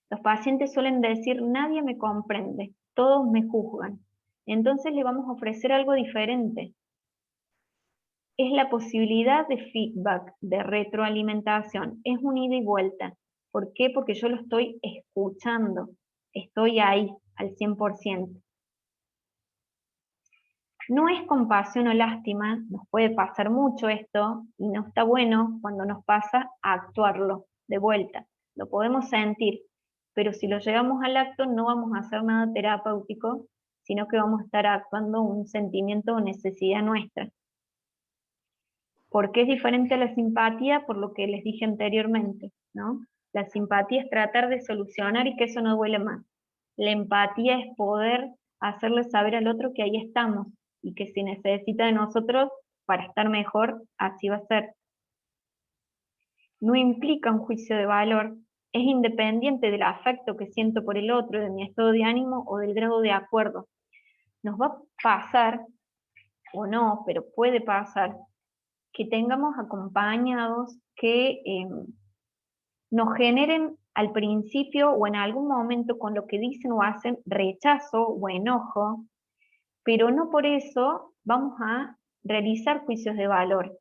Los pacientes suelen decir, nadie me comprende, todos me juzgan. Entonces le vamos a ofrecer algo diferente. Es la posibilidad de feedback, de retroalimentación, es un ida y vuelta. ¿Por qué? Porque yo lo estoy escuchando, estoy ahí al 100%. No es compasión o lástima, nos puede pasar mucho esto, y no está bueno cuando nos pasa a actuarlo de vuelta. Lo podemos sentir, pero si lo llevamos al acto no vamos a hacer nada terapéutico, sino que vamos a estar actuando un sentimiento o necesidad nuestra. ¿Por qué es diferente a la simpatía? Por lo que les dije anteriormente, ¿no? La simpatía es tratar de solucionar y que eso no duele más. La empatía es poder hacerle saber al otro que ahí estamos y que si necesita de nosotros para estar mejor, así va a ser. No implica un juicio de valor, es independiente del afecto que siento por el otro, de mi estado de ánimo o del grado de acuerdo. Nos va a pasar, o no, pero puede pasar, que tengamos acompañados que nos generen al principio o en algún momento con lo que dicen o hacen rechazo o enojo, pero no por eso vamos a realizar juicios de valor.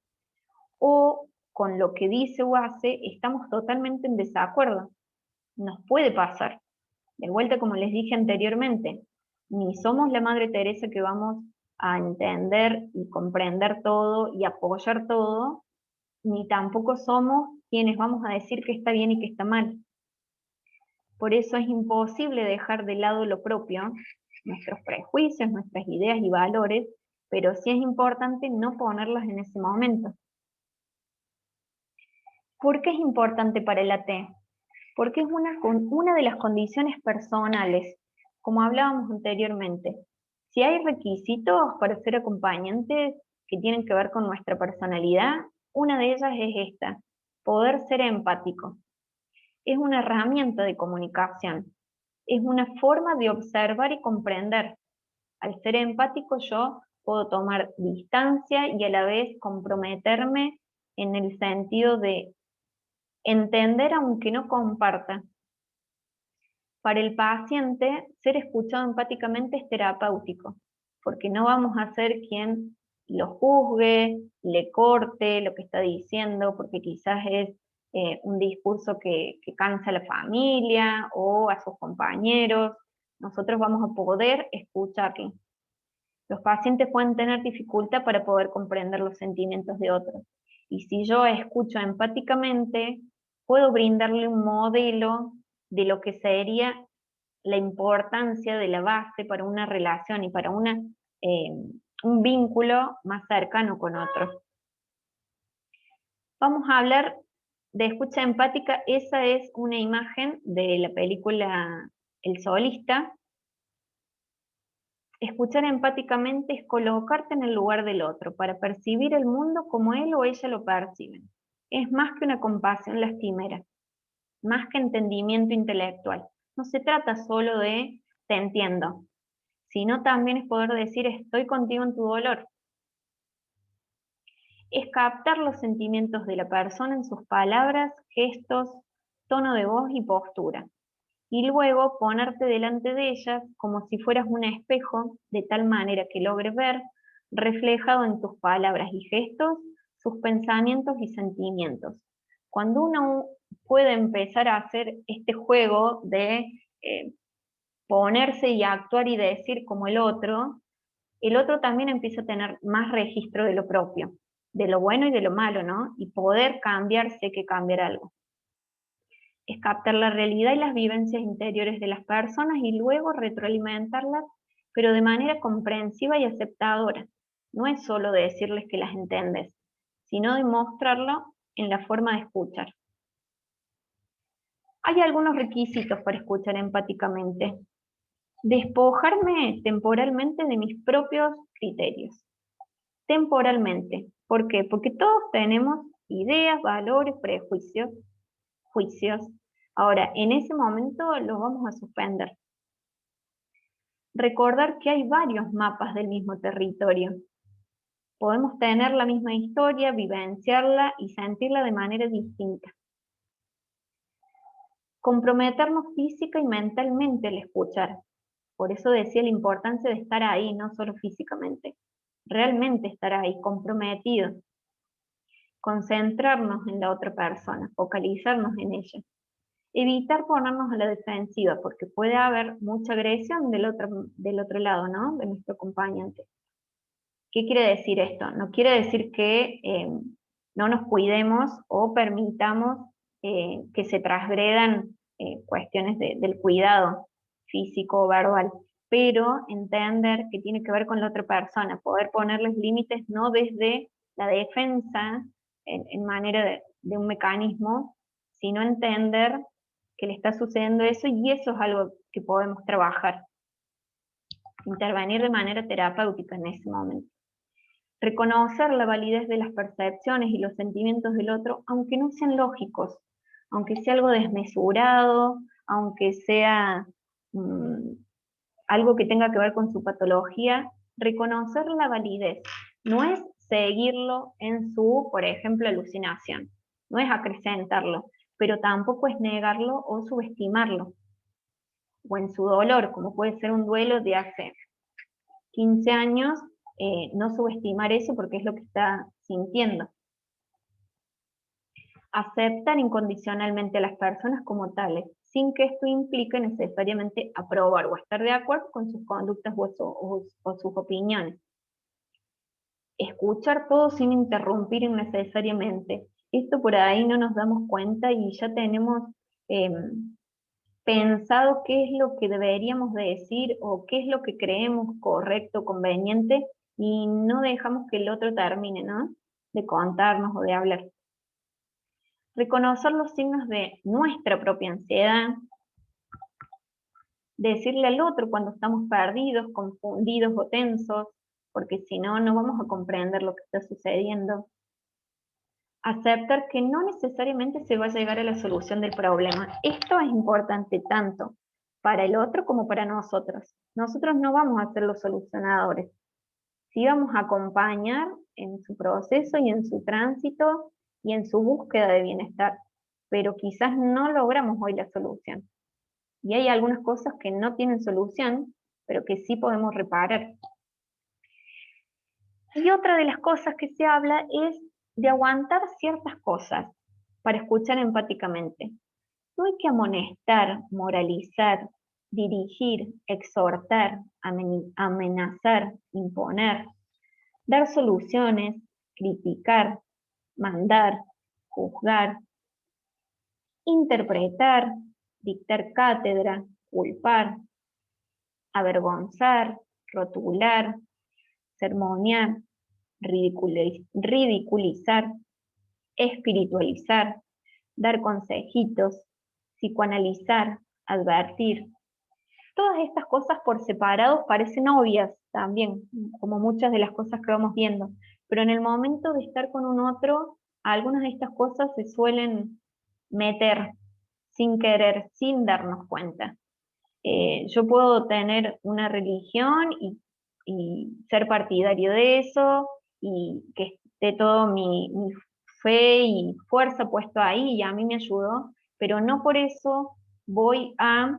O con lo que dice o hace estamos totalmente en desacuerdo. Nos puede pasar. De vuelta, como les dije anteriormente, ni somos la Madre Teresa que vamos a entender y comprender todo y apoyar todo, ni tampoco somos quienes vamos a decir que está bien y que está mal. Por eso es imposible dejar de lado lo propio, nuestros prejuicios, nuestras ideas y valores, pero sí es importante no ponerlos en ese momento. ¿Por qué es importante para el AT? porque es una de las condiciones personales, como hablábamos anteriormente. Si hay requisitos para ser acompañantes que tienen que ver con nuestra personalidad, una de ellas es esta: poder ser empático. Es una herramienta de comunicación, es una forma de observar y comprender. Al ser empático yo puedo tomar distancia y a la vez comprometerme en el sentido de entender aunque no comparta. Para el paciente, ser escuchado empáticamente es terapéutico, porque no vamos a ser quien lo juzgue, le corte lo que está diciendo, porque quizás es un discurso que cansa a la familia o a sus compañeros. Nosotros vamos a poder escucharlo. Los pacientes pueden tener dificultad para poder comprender los sentimientos de otros. Y si yo escucho empáticamente, puedo brindarle un modelo de lo que sería la importancia de la base para una relación y para un vínculo más cercano con otro. Vamos a hablar de escucha empática. Esa es una imagen de la película El Solista. Escuchar empáticamente es colocarte en el lugar del otro para percibir el mundo como él o ella lo perciben. Es más que una compasión lastimera, más que entendimiento intelectual. No se trata solo de te entiendo, sino también es poder decir estoy contigo en tu dolor. Es captar los sentimientos de la persona en sus palabras, gestos, tono de voz y postura. Y luego ponerte delante de ellas como si fueras un espejo, de tal manera que logres ver reflejado en tus palabras y gestos sus pensamientos y sentimientos. Cuando uno puede empezar a hacer este juego de ponerse y actuar y decir como el otro también empieza a tener más registro de lo propio, de lo bueno y de lo malo, ¿no? Y poder cambiar, sé que cambiar algo. Es captar la realidad y las vivencias interiores de las personas y luego retroalimentarlas, pero de manera comprensiva y aceptadora. No es solo decirles que las entiendes, sino demostrarlo en la forma de escuchar. Hay algunos requisitos para escuchar empáticamente. Despojarme temporalmente de mis propios criterios. Temporalmente. ¿Por qué? Porque todos tenemos ideas, valores, prejuicios, juicios. Ahora, en ese momento los vamos a suspender. Recordar que hay varios mapas del mismo territorio. Podemos tener la misma historia, vivenciarla y sentirla de manera distinta. Comprometernos física y mentalmente al escuchar. Por eso decía la importancia de estar ahí, no solo físicamente. Realmente estar ahí, comprometidos. Concentrarnos en la otra persona, focalizarnos en ella. Evitar ponernos a la defensiva, porque puede haber mucha agresión del otro lado, ¿no? De nuestro acompañante. ¿Qué quiere decir esto? No quiere decir que no nos cuidemos o permitamos que se transgredan cuestiones del cuidado físico o verbal, pero entender que tiene que ver con la otra persona, poder ponerles límites no desde la defensa en manera de un mecanismo, sino entender que le está sucediendo eso y eso es algo que podemos trabajar. Intervenir de manera terapéutica en ese momento. Reconocer la validez de las percepciones y los sentimientos del otro, aunque no sean lógicos, aunque sea algo desmesurado, aunque sea algo que tenga que ver con su patología, reconocer la validez. No es seguirlo en su, por ejemplo, alucinación, no es acrecentarlo, pero tampoco es negarlo o subestimarlo, o en su dolor, como puede ser un duelo de hace 15 años, no subestimar eso porque es lo que está sintiendo. Aceptar incondicionalmente a las personas como tales, sin que esto implique necesariamente aprobar o estar de acuerdo con sus conductas o sus opiniones. Escuchar todo sin interrumpir innecesariamente. Esto por ahí no nos damos cuenta y ya tenemos pensado qué es lo que deberíamos de decir o qué es lo que creemos correcto, conveniente, y no dejamos que el otro termine, ¿no? De contarnos o de hablar. reconocer los signos de nuestra propia ansiedad, decirle al otro cuando estamos perdidos, confundidos o tensos, porque si no, no vamos a comprender lo que está sucediendo. Aceptar que no necesariamente se va a llegar a la solución del problema. Esto es importante tanto para el otro como para nosotros. Nosotros no vamos a ser los solucionadores. Sí vamos a acompañar en su proceso y en su tránsito y en su búsqueda de bienestar, pero quizás no logramos hoy la solución. Y hay algunas cosas que no tienen solución, pero que sí podemos reparar. Y otra de las cosas que se habla es de aguantar ciertas cosas para escuchar empáticamente. No hay que amonestar, moralizar, dirigir, exhortar, amenazar, imponer, dar soluciones, criticar, mandar, juzgar, interpretar, dictar cátedra, culpar, avergonzar, rotular, sermonear, ridiculizar, espiritualizar, dar consejitos, psicoanalizar, advertir. Todas estas cosas por separado parecen obvias también, como muchas de las cosas que vamos viendo, pero en el momento de estar con un otro, algunas de estas cosas se suelen meter sin querer, sin darnos cuenta. Yo puedo tener una religión y ser partidario de eso, y que esté todo mi fe y fuerza puesto ahí, y a mí me ayudó, pero no por eso voy a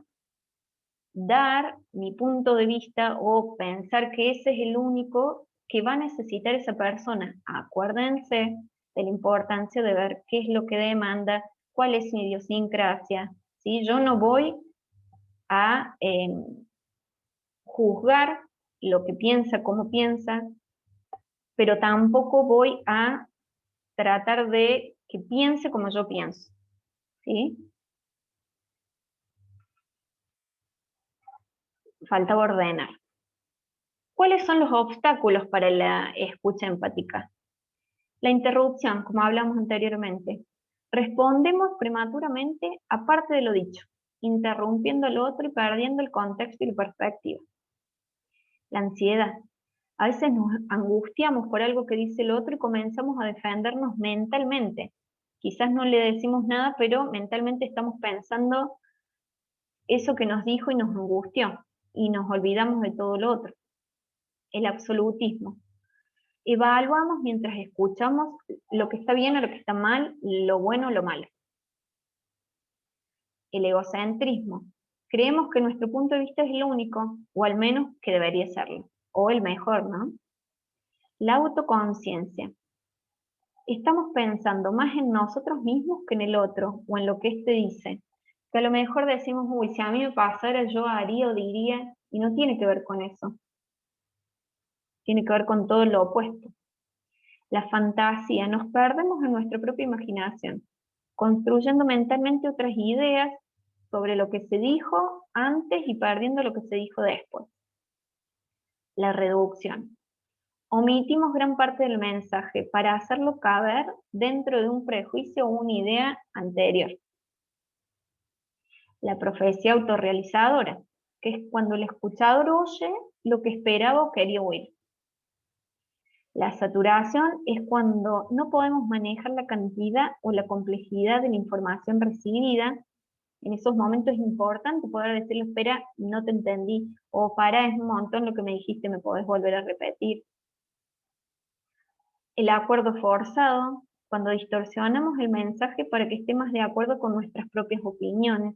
dar mi punto de vista o pensar que ese es el único que va a necesitar esa persona. Acuérdense de la importancia de ver qué es lo que demanda, cuál es mi idiosincrasia, ¿sí? Yo no voy a juzgar lo que piensa, cómo piensa, pero tampoco voy a tratar de que piense como yo pienso, ¿sí? Faltaba ordenar. ¿Cuáles son los obstáculos para la escucha empática? La interrupción, como hablamos anteriormente. Respondemos prematuramente aparte de lo dicho, interrumpiendo al otro y perdiendo el contexto y la perspectiva. La ansiedad. A veces nos angustiamos por algo que dice el otro y comenzamos a defendernos mentalmente. Quizás no le decimos nada, pero mentalmente estamos pensando eso que nos dijo y nos angustió, y nos olvidamos de todo lo otro. El absolutismo. Evaluamos mientras escuchamos lo que está bien o lo que está mal, lo bueno o lo malo. El egocentrismo. Creemos que nuestro punto de vista es el único, o al menos que debería serlo, o el mejor, ¿no? La autoconciencia. Estamos pensando más en nosotros mismos que en el otro, o en lo que éste dice. Que a lo mejor decimos, uy, si a mí me pasara, yo haría o diría, y no tiene que ver con eso. Tiene que ver con todo lo opuesto. La fantasía. Nos perdemos en nuestra propia imaginación, construyendo mentalmente otras ideas sobre lo que se dijo antes y perdiendo lo que se dijo después. La reducción. Omitimos gran parte del mensaje para hacerlo caber dentro de un prejuicio o una idea anterior. La profecía autorrealizadora, que es cuando el escuchador oye lo que esperaba o quería oír. La saturación es cuando no podemos manejar la cantidad o la complejidad de la información recibida. En esos momentos es importante poder decirle, espera, no te entendí, o para, es un montón lo que me dijiste, me podés volver a repetir. El acuerdo forzado, cuando distorsionamos el mensaje para que esté más de acuerdo con nuestras propias opiniones.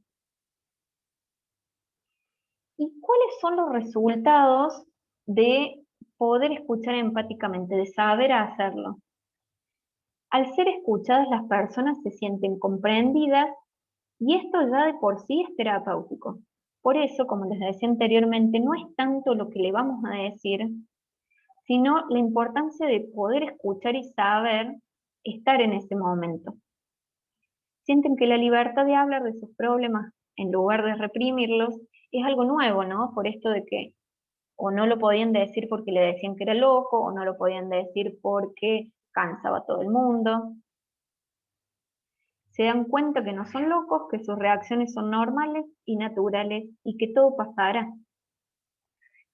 ¿Y cuáles son los resultados de poder escuchar empáticamente, de saber hacerlo? Al ser escuchadas, las personas se sienten comprendidas y esto ya de por sí es terapéutico. Por eso, como les decía anteriormente, no es tanto lo que le vamos a decir, sino la importancia de poder escuchar y saber estar en ese momento. Sienten que la libertad de hablar de sus problemas, en lugar de reprimirlos, es algo nuevo, ¿no? Por esto de que o no lo podían decir porque le decían que era loco, o no lo podían decir porque cansaba a todo el mundo. se dan cuenta que no son locos, que sus reacciones son normales y naturales y que todo pasará.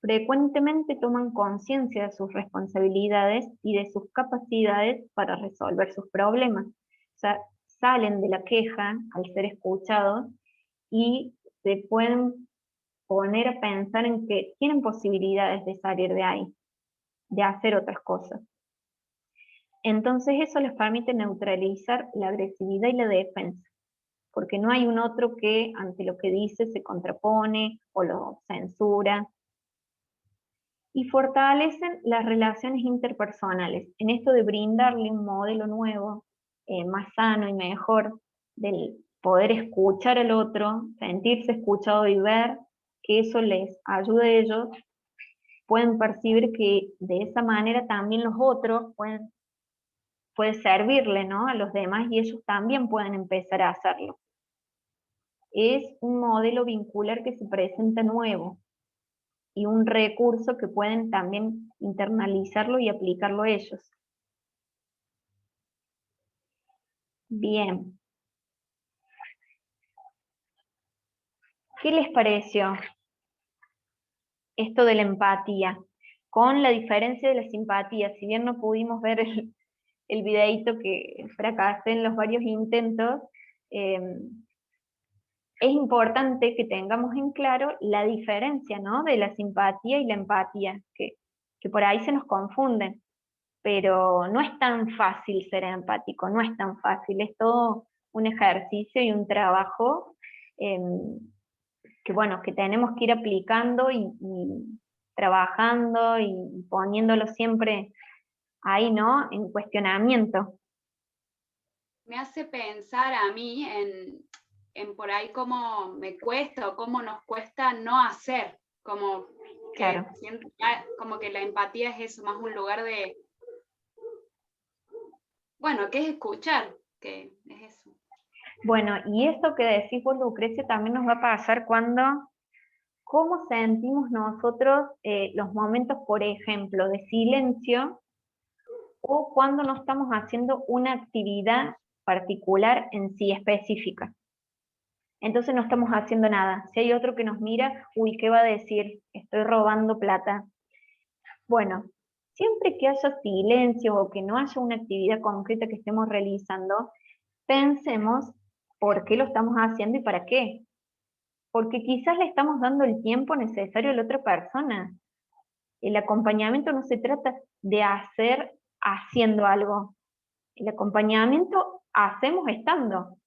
Frecuentemente toman conciencia de sus responsabilidades y de sus capacidades para resolver sus problemas. O sea, salen de la queja al ser escuchados y se pueden poner a pensar en que tienen posibilidades de salir de ahí, de hacer otras cosas. Entonces eso les permite neutralizar la agresividad y la defensa, porque no hay un otro que ante lo que dice se contrapone o lo censura. Y fortalecen las relaciones interpersonales, en esto de brindarle un modelo nuevo, más sano y mejor, del poder escuchar al otro, sentirse escuchado y ver que eso les ayuda a ellos, pueden percibir que de esa manera también los otros puede servirle, ¿no?, a los demás y ellos también pueden empezar a hacerlo. Es un modelo vincular que se presenta nuevo y un recurso que pueden también internalizarlo y aplicarlo ellos. Bien. ¿Qué les pareció esto de la empatía? Con la diferencia de la simpatía, si bien no pudimos ver el videíto que fracasé en los varios intentos, es importante que tengamos en claro la diferencia, ¿no?, de la simpatía y la empatía, que por ahí se nos confunden, pero no es tan fácil ser empático, no es tan fácil, es todo un ejercicio y un trabajo que, bueno, que tenemos que ir aplicando y trabajando y poniéndolo siempre ahí, ¿no?, en cuestionamiento. Me hace pensar a mí en por ahí cómo me cuesta o cómo nos cuesta no hacer, como que Claro. siento como que la empatía es eso, más un lugar de, bueno, que es escuchar, que es eso. Bueno, y esto que decís vos, Lucrecia, también nos va a pasar cuando, ¿cómo sentimos nosotros los momentos, por ejemplo, de silencio, o cuando no estamos haciendo una actividad particular en sí específica? Entonces no estamos haciendo nada. Si hay otro que nos mira, uy, ¿qué va a decir? Estoy robando plata. Bueno, siempre que haya silencio o que no haya una actividad concreta que estemos realizando, pensemos por qué lo estamos haciendo y para qué. Porque quizás le estamos dando el tiempo necesario a la otra persona. El acompañamiento no se trata de hacer haciendo algo. El acompañamiento hacemos estando.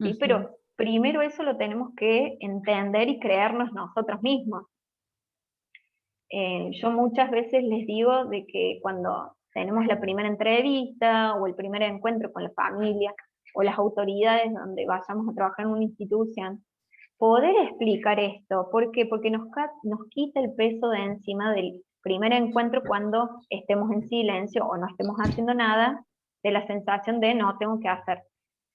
¿Sí? Pero primero eso lo tenemos que entender y creernos nosotros mismos. Yo muchas veces les digo de que cuando tenemos la primera entrevista o el primer encuentro con la familia o las autoridades donde vayamos a trabajar en una institución, poder explicar esto. ¿Por qué? Porque nos quita el peso de encima del primer encuentro cuando estemos en silencio o no estemos haciendo nada, de la sensación de no, tengo que hacer.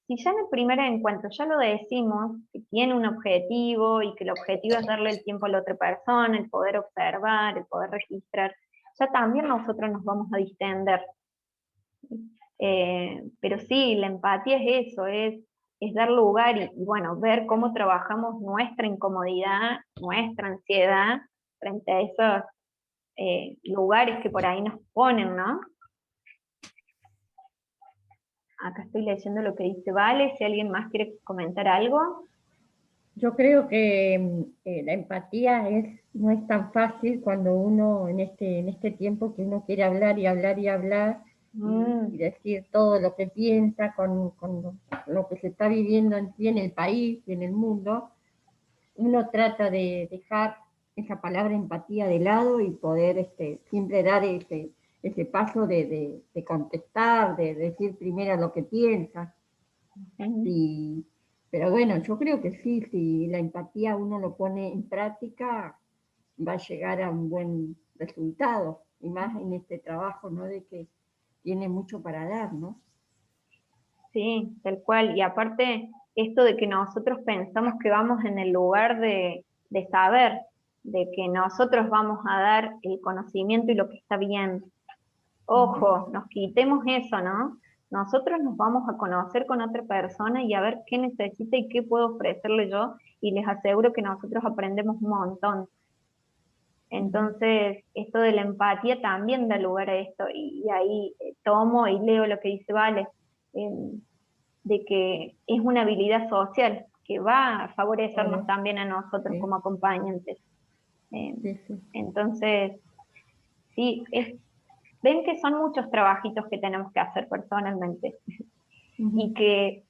Si ya en el primer encuentro ya lo decimos, que tiene un objetivo y que el objetivo es darle el tiempo a la otra persona, el poder observar, el poder registrar, ya también nosotros nos vamos a distender. Pero sí, la empatía es eso, es dar lugar y bueno, ver cómo trabajamos nuestra incomodidad, nuestra ansiedad frente a esos lugares que por ahí nos ponen, ¿no? Acá estoy leyendo lo que dice Vale, si alguien más quiere comentar algo. Yo creo que la empatía no es tan fácil cuando uno, en este tiempo que uno quiere hablar y hablar y hablar, y decir todo lo que piensa con lo que se está viviendo en el país y en el mundo, uno trata de dejar esa palabra empatía de lado y poder siempre dar ese paso de contestar, de decir primero lo que piensa. Pero bueno, yo creo que sí, si la empatía uno lo pone en práctica, va a llegar a un buen resultado, y más en este trabajo, ¿no?, de que tiene mucho para dar, ¿no? Sí, tal cual. Y aparte, esto de que nosotros pensamos que vamos en el lugar de saber, de que nosotros vamos a dar el conocimiento y lo que está bien. Ojo, nos quitemos eso, ¿no? nosotros nos vamos a conocer con otra persona y a ver qué necesita y qué puedo ofrecerle yo, y les aseguro que nosotros aprendemos un montón. Entonces, esto de la empatía también da lugar a esto, y ahí tomo y leo lo que dice Vale, de que es una habilidad social que va a favorecernos también a nosotros como acompañantes. Entonces, sí, ven que son muchos trabajitos que tenemos que hacer personalmente, y que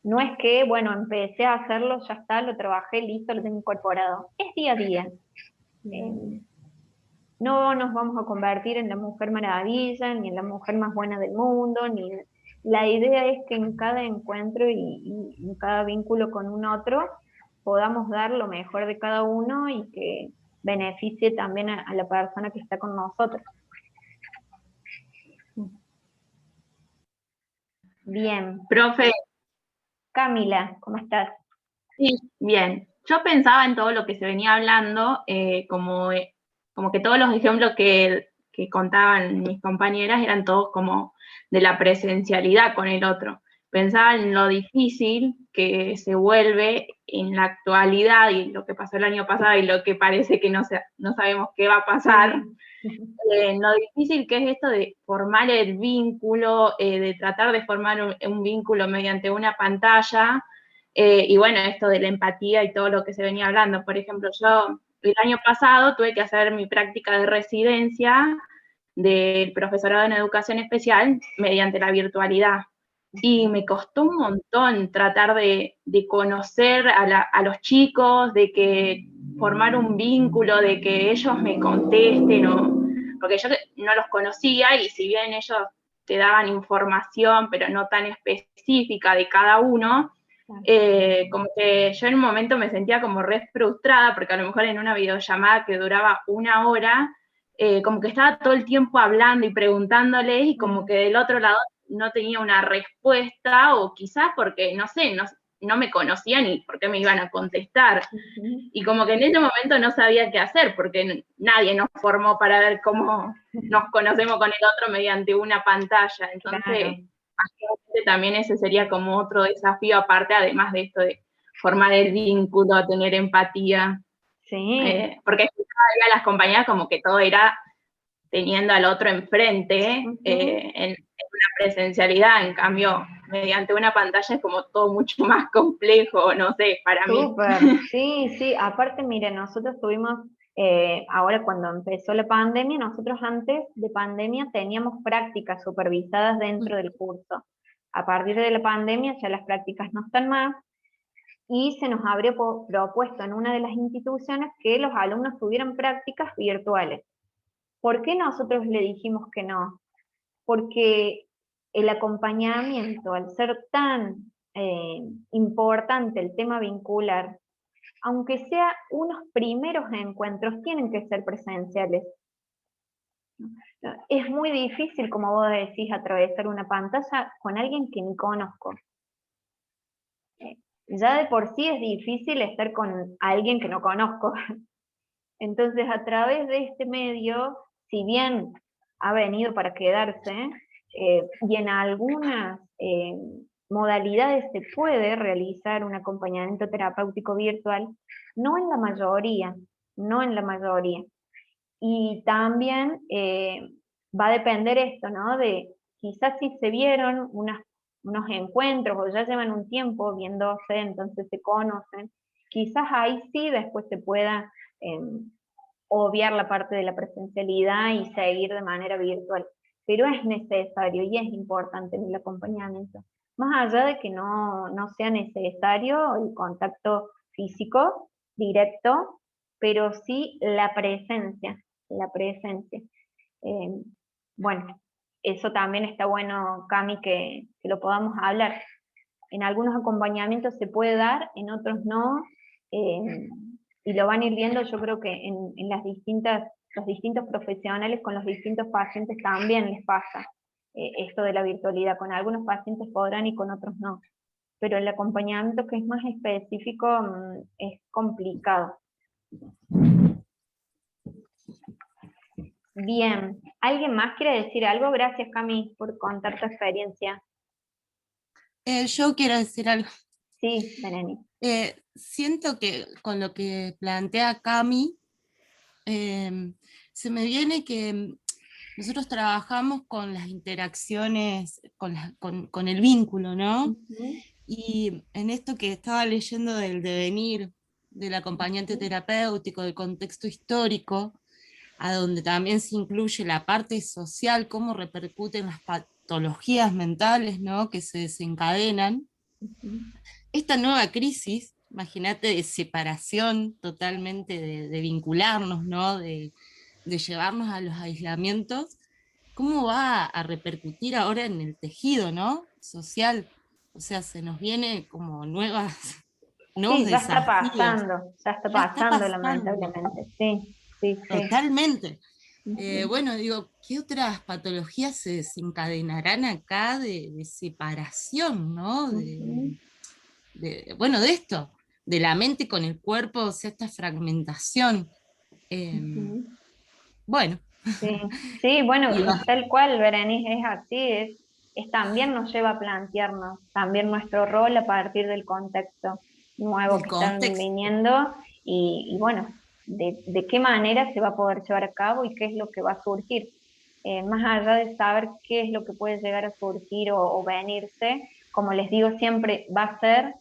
no es que, bueno, empecé a hacerlo, ya está, lo trabajé, listo, lo tengo incorporado. Es día a día. No nos vamos a convertir en la mujer maravilla, ni en la mujer más buena del mundo, ni la idea es que en cada encuentro y en cada vínculo con un otro podamos dar lo mejor de cada uno y que beneficie también a la persona que está con nosotros. Bien. Profe. Camila, ¿cómo estás? Sí, bien. Yo pensaba en todo lo que se venía hablando, como que todos los ejemplos que contaban mis compañeras eran todos como de la presencialidad con el otro. Pensaba en lo difícil que se vuelve en la actualidad y lo que pasó el año pasado y lo que parece que no sabemos qué va a pasar. Lo difícil que es esto de formar el vínculo, de tratar de formar un vínculo mediante una pantalla, y bueno, esto de la empatía y todo lo que se venía hablando. Por ejemplo, yo el año pasado tuve que hacer mi práctica de residencia del profesorado en educación especial mediante la virtualidad. Y me costó un montón tratar de conocer a los chicos, de que formar un vínculo, de que ellos me contesten, porque yo no los conocía y si bien ellos te daban información, pero no tan específica de cada uno, como que yo en un momento me sentía como re frustrada, porque a lo mejor en una videollamada que duraba 1 hora, como que estaba todo el tiempo hablando y preguntándoles y como que del otro lado no tenía una respuesta, o quizás porque, no sé, no me conocían y por qué me iban a contestar. Y como que en ese momento no sabía qué hacer, porque nadie nos formó para ver cómo nos conocemos con el otro mediante una pantalla. Entonces, también ese sería como otro desafío aparte, además de esto de formar el vínculo, tener empatía. Sí. Porque a las compañeras como que todo era teniendo al otro enfrente, en una presencialidad, en cambio, mediante una pantalla es como todo mucho más complejo, no sé, para mí. Sí, sí, aparte, mire, nosotros tuvimos, ahora cuando empezó la pandemia, nosotros antes de pandemia teníamos prácticas supervisadas dentro del curso. A partir de la pandemia ya las prácticas no están más, y se nos habría propuesto en una de las instituciones que los alumnos tuvieran prácticas virtuales. ¿Por qué nosotros le dijimos que no? Porque el acompañamiento, al ser tan importante el tema vincular, aunque sea unos primeros encuentros, tienen que ser presenciales. Es muy difícil, como vos decís, atravesar una pantalla con alguien que ni conozco. Ya de por sí es difícil estar con alguien que no conozco. Entonces, a través de este medio, si bien ha venido para quedarse, y en algunas modalidades se puede realizar un acompañamiento terapéutico virtual, no en la mayoría, no en la mayoría. Y también va a depender esto, ¿no? De quizás si se vieron unos encuentros o ya llevan un tiempo viéndose, entonces se conocen, quizás ahí sí después se pueda obviar la parte de la presencialidad y seguir de manera virtual. Pero es necesario y es importante en el acompañamiento. Más allá de que no sea necesario el contacto físico directo, pero sí la presencia, la presencia. Bueno, eso también está bueno, Cami, que lo podamos hablar. En algunos acompañamientos se puede dar, en otros no, y lo van a ir viendo, yo creo que en los distintos profesionales con los distintos pacientes también les pasa esto de la virtualidad. Con algunos pacientes podrán y con otros no. Pero el acompañamiento que es más específico es complicado. Bien, ¿alguien más quiere decir algo? Gracias, Cami, por contar tu experiencia. Yo quiero decir algo. Sí, Berenice. Siento que con lo que plantea Cami, se me viene que nosotros trabajamos con las interacciones, con el vínculo, ¿no? Ujú, Y en esto que estaba leyendo del devenir del acompañante ujú, terapéutico, del contexto histórico, a donde también se incluye la parte social, cómo repercuten las patologías mentales, ¿no?, que se desencadenan. ujú. Esta nueva crisis, imagínate, de separación totalmente, de vincularnos, ¿no?, de llevarnos a los aislamientos, ¿cómo va a repercutir ahora en el tejido, ¿no?, social? O sea, se nos viene como nuevos Sí, desafíos. ya está Ya está pasando pasando, lamentablemente, sí, sí, sí. totalmente. Ujú, Bueno, digo, ¿qué otras patologías se desencadenarán acá de separación, ¿no? ujú, Bueno, de esto, de la mente con el cuerpo, o sea, esta fragmentación. ujú. Bueno, Sí, sí, bueno, y va, tal cual, Berenice, es así, también nos lleva a plantearnos también nuestro rol a partir del contexto nuevo del que están contexto, viniendo y bueno, de qué manera se va a poder llevar a cabo y qué es lo que va a surgir. Más allá de saber qué es lo que puede llegar a surgir o venirse, como les digo siempre, va a ser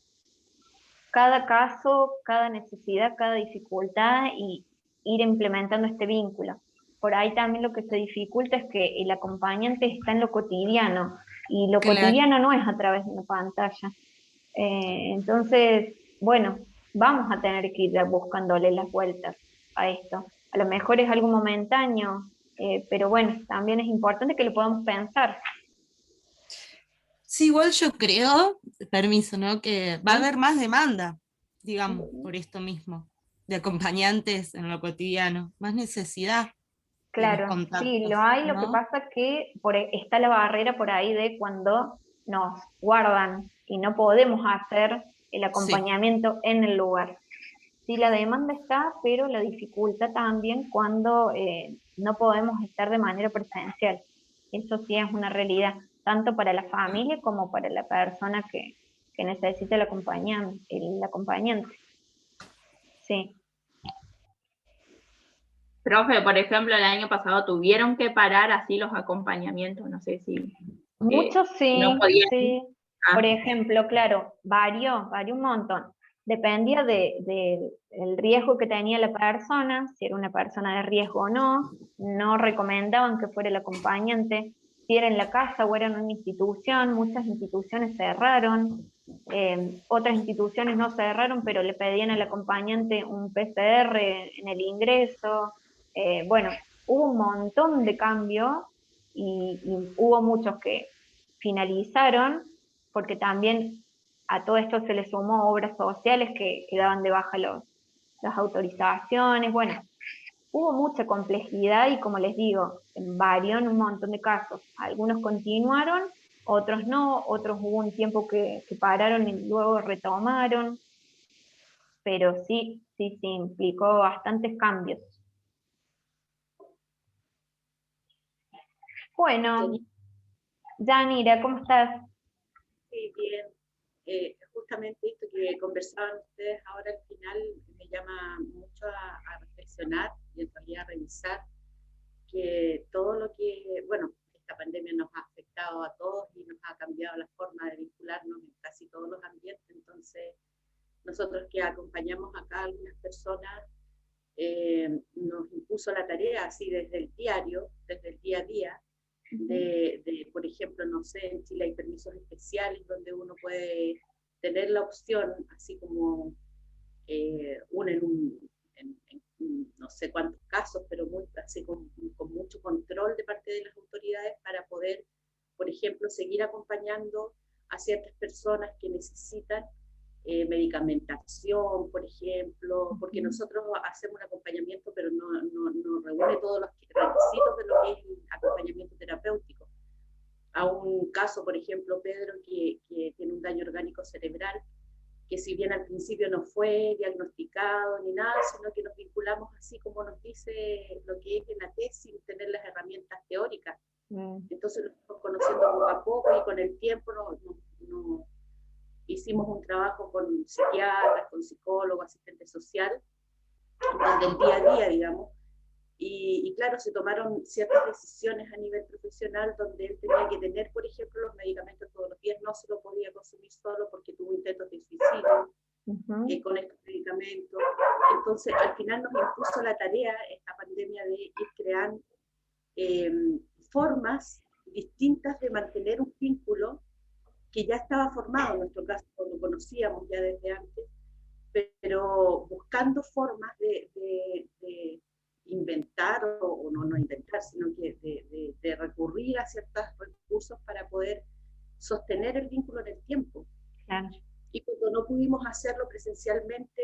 cada caso, cada necesidad, cada dificultad y ir implementando este vínculo. Por ahí también lo que se dificulta es que el acompañante está en lo cotidiano y lo claro, cotidiano no es a través de una pantalla. Entonces, bueno, vamos a tener que ir buscándole las vueltas a esto. A lo mejor es algo momentáneo, pero bueno, también es importante que lo podamos pensar. sí, igual yo creo, permiso, ¿no?, que va a ¿Sí? haber más demanda, digamos, Ujú. por esto mismo, de acompañantes en lo cotidiano, más necesidad de los Claro, sí, lo contactos, hay, lo que ¿no? pasa es que está la barrera por ahí de cuando nos guardan y no podemos hacer el Sí, acompañamiento en el lugar. Sí, la demanda está, pero la dificultad también cuando no podemos estar de manera presencial. Eso sí es una realidad, tanto para la familia como para la persona que necesita el acompañante. Sí. Profe, por ejemplo, el año pasado tuvieron que parar así los acompañamientos, no sé si Muchos no sí, podían. sí. Por Ah, ejemplo, claro, varió un montón. Dependía del riesgo que tenía la persona, si era una persona de riesgo o no. No recomendaban que fuera el acompañante. Si era en la casa o era en una institución, muchas instituciones cerraron. Otras instituciones no cerraron, pero le pedían al acompañante un PCR en el ingreso. Bueno, hubo un montón de cambios y hubo muchos que finalizaron, porque también a todo esto se le sumó obras sociales que daban de baja las autorizaciones, bueno, hubo mucha complejidad y como les digo, varió en un montón de casos. Algunos continuaron, otros no, otros hubo un tiempo que pararon y luego retomaron, pero sí, sí, sí, implicó bastantes cambios. Bueno, Tenía Yanira, ¿cómo estás? muy bien, justamente esto que conversaban ustedes ahora al final me llama mucho a reflexionar y en realidad a revisar que todo lo que, bueno, esta pandemia nos ha afectado a todos y nos ha cambiado la forma de vincularnos en casi todos los ambientes, entonces nosotros que acompañamos acá a algunas personas, nos impuso la tarea así desde el diario, desde el día a día, por ejemplo, no sé, en Chile hay permisos especiales donde uno puede tener la opción, así como uno en no sé cuántos casos, pero muy, así con mucho control de parte de las autoridades para poder, por ejemplo, seguir acompañando a ciertas personas que necesitan medicamentación, por ejemplo, porque nosotros hacemos un acompañamiento, pero no reúne todos los requisitos de lo que es el acompañamiento terapéutico. A un caso, por ejemplo, Pedro, que tiene un daño orgánico cerebral, que si bien al principio no fue diagnosticado ni nada, sino que nos vinculamos así como nos dice lo que es en la tesis, sin tener las herramientas teóricas. Entonces lo estamos conociendo poco a poco y con el tiempo hicimos un trabajo con psiquiatras, con psicólogos, asistentes sociales, del día a día, digamos, y claro, se tomaron ciertas decisiones a nivel profesional donde él tenía que tener, por ejemplo, los medicamentos todos los días, no se lo podía consumir solo porque tuvo intentos de suicidio con estos medicamentos. Entonces, al final nos impuso la tarea, esta pandemia, de ir creando formas distintas de mantener un vínculo que ya estaba formado, en nuestro caso lo conocíamos ya desde antes, pero buscando formas de inventar, o no inventar, sino que de recurrir a ciertos recursos para poder sostener el vínculo en el tiempo. Claro. Y cuando no pudimos hacerlo presencialmente,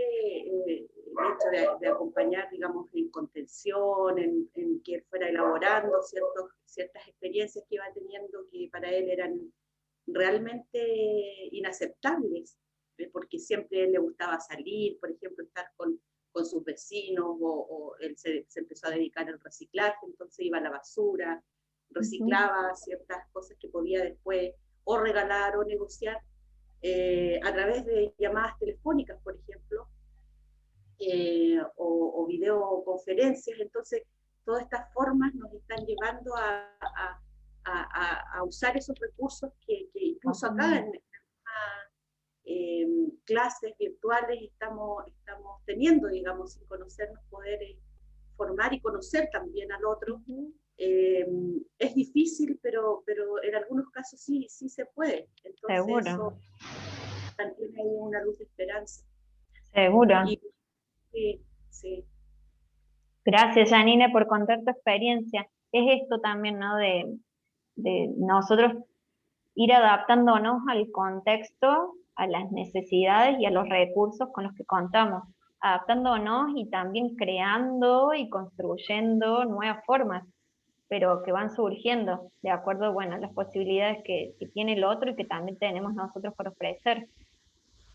el hecho de acompañar, digamos, en contención, en que él fuera elaborando ciertas experiencias que iba teniendo que para él eran realmente inaceptables, porque siempre le gustaba salir, por ejemplo, estar con sus vecinos, o él se empezó a dedicar al reciclaje, entonces iba a la basura, reciclaba ciertas cosas que podía después o regalar o negociar a través de llamadas telefónicas, por ejemplo, o videoconferencias. Entonces, todas estas formas nos están llevando a usar esos recursos que incluso acá en clases virtuales estamos teniendo, digamos, sin conocernos, poder formar y conocer también al otro. Es difícil, pero en algunos casos sí se puede. Entonces, Seguro. eso también hay una luz de esperanza. Seguro. Sí. Gracias, Janine, por contar tu experiencia. Es esto también, ¿no? De nosotros ir adaptándonos al contexto, a las necesidades y a los recursos con los que contamos, adaptándonos y también creando y construyendo nuevas formas, pero que van surgiendo de acuerdo, bueno, a las posibilidades que tiene el otro y que también tenemos nosotros por ofrecer.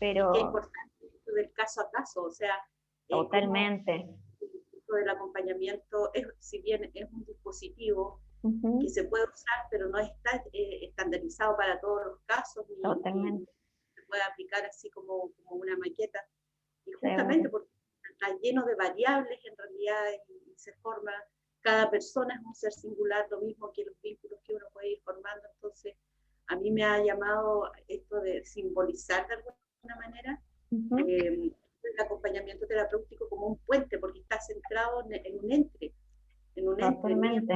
Pero qué importante esto del caso a caso, o sea, totalmente. Del acompañamiento, si bien es un dispositivo que se puede usar, pero no está estandarizado para todos los casos, ni se puede aplicar así como una maqueta, y justamente porque está lleno de variables en realidad, y se forma, cada persona es un ser singular, lo mismo que los vínculos que uno puede ir formando. Entonces a mí me ha llamado esto de simbolizar de alguna manera el acompañamiento terapéutico como un puente, porque está centrado en un ente, Totalmente.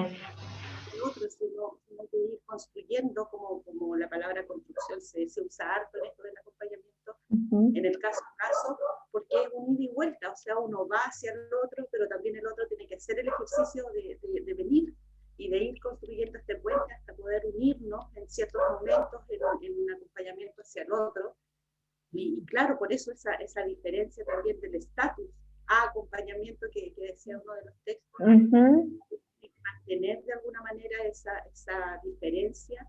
El otro, sino que ir construyendo, como la palabra construcción se usa harto en esto del acompañamiento, en el caso a caso, porque es un ida y vuelta, o sea, uno va hacia el otro, pero también el otro tiene que hacer el ejercicio de venir y de ir construyendo este puente hasta poder unirnos en ciertos momentos en un acompañamiento hacia el otro. Y claro, por eso esa diferencia también del estatus a acompañamiento que decía uno de los textos, mantener de alguna manera esa diferencia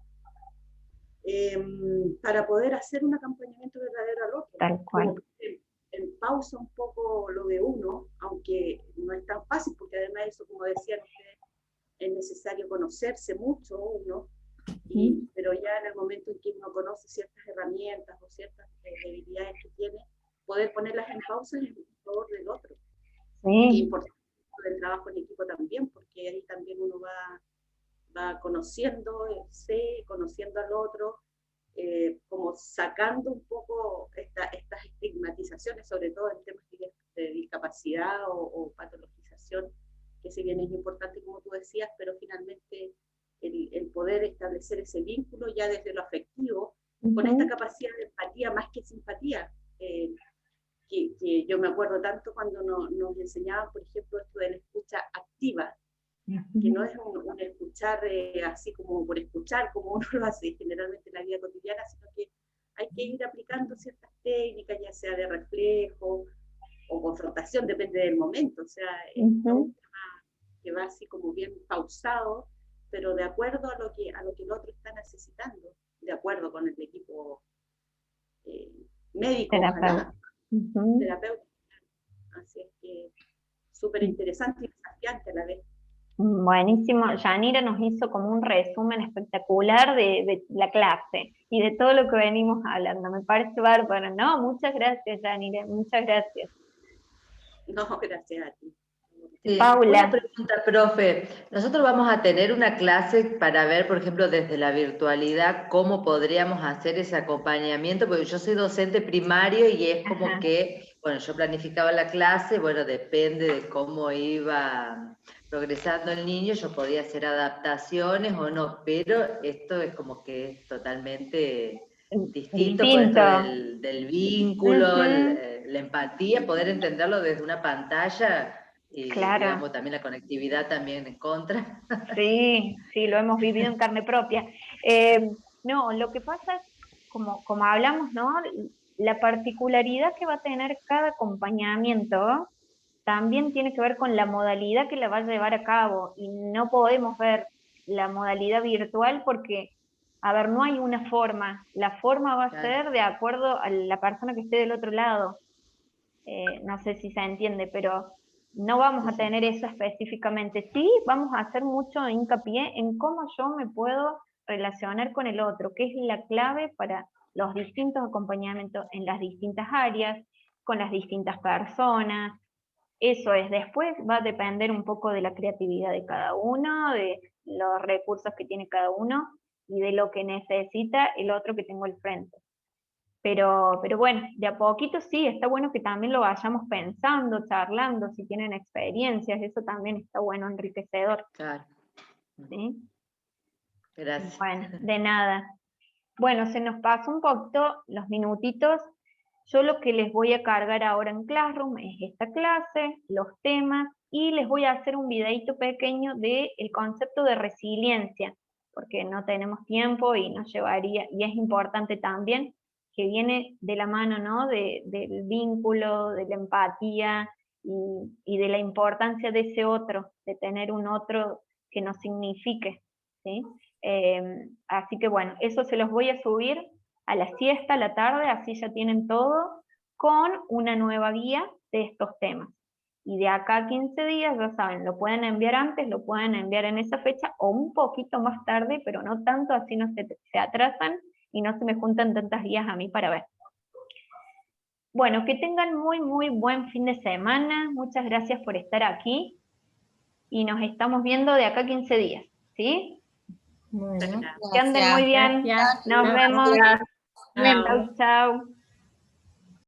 para poder hacer un acompañamiento verdadero al otro. Tal cual. En pausa un poco lo de uno, aunque no es tan fácil, porque además eso, como decían ustedes, es necesario conocerse mucho uno, pero ya en el momento en que uno conoce ciertas herramientas o ciertas debilidades que tiene, poder ponerlas en pausa en favor del otro. Es importante el trabajo en equipo también, porque ahí también uno va conociendo al otro, como sacando un poco estas estigmatizaciones, sobre todo en temas de discapacidad o patologización, que si bien es importante, como tú decías, pero finalmente el poder establecer ese vínculo ya desde lo afectivo, con esta capacidad de empatía más que simpatía, que yo me acuerdo tanto cuando nos enseñaban, por ejemplo, esto de la escucha activa, que no es un escuchar así como por escuchar, como uno lo hace generalmente en la vida cotidiana, sino que hay que ir aplicando ciertas técnicas, ya sea de reflejo o confrontación, depende del momento. O sea, es un tema que va así como bien pausado, pero de acuerdo a lo que el otro está necesitando, de acuerdo con el equipo médico, terapeuta. Así es que súper interesante y desafiante a la vez. Buenísimo, Yanira nos hizo como un resumen espectacular de la clase y de todo lo que venimos hablando. Me parece bárbaro, ¿no? Muchas gracias, Yanira, muchas gracias. No, gracias a ti. Sí, Paula. una pregunta, profe. Nosotros vamos a tener una clase para ver, por ejemplo, desde la virtualidad, cómo podríamos hacer ese acompañamiento, porque yo soy docente primario y es como Ajá. que, bueno, yo planificaba la clase, bueno, depende de cómo iba progresando el niño, yo podía hacer adaptaciones o no, pero esto es como que es totalmente distinto por esto del vínculo, la empatía, poder entenderlo desde una pantalla. Y Claro. digamos también la conectividad también en contra. Sí, sí, lo hemos vivido en carne propia. No, lo que pasa es, como hablamos, ¿no? La particularidad que va a tener cada acompañamiento también tiene que ver con la modalidad que la va a llevar a cabo, y no podemos ver la modalidad virtual porque, a ver, no hay una forma. La forma va a ser de acuerdo a la persona que esté del otro lado. No sé si se entiende, pero no vamos a tener eso específicamente. Sí, vamos a hacer mucho hincapié en cómo yo me puedo relacionar con el otro, que es la clave para los distintos acompañamientos en las distintas áreas, con las distintas personas. Eso es, después va a depender un poco de la creatividad de cada uno, de los recursos que tiene cada uno y de lo que necesita el otro que tengo al frente. Pero bueno, de a poquito sí, está bueno que también lo vayamos pensando, charlando, si tienen experiencias, eso también está bueno, enriquecedor. Claro. ¿Sí? Gracias. Bueno, de nada. Bueno, se nos pasó un poquito los minutitos. Yo lo que les voy a cargar ahora en Classroom es esta clase, los temas, y les voy a hacer un videito pequeño del concepto de resiliencia, porque no tenemos tiempo y nos llevaría, y es importante también, que viene de la mano, ¿no? Del vínculo, de la empatía y de la importancia de ese otro, de tener un otro que nos signifique, ¿sí? Así que bueno, eso se los voy a subir a la siesta, a la tarde, así ya tienen todo, con una nueva guía de estos temas. Y de acá a 15 días, ya saben, lo pueden enviar antes, lo pueden enviar en esa fecha o un poquito más tarde, pero no tanto, así no se atrasan y no se me juntan tantas guías a mí para ver. Bueno, que tengan muy, muy buen fin de semana. Muchas gracias por estar aquí y nos estamos viendo de acá a 15 días, ¿sí? Bueno, Que anden muy bien. gracias. Nos vemos. Chao. Chau, chau.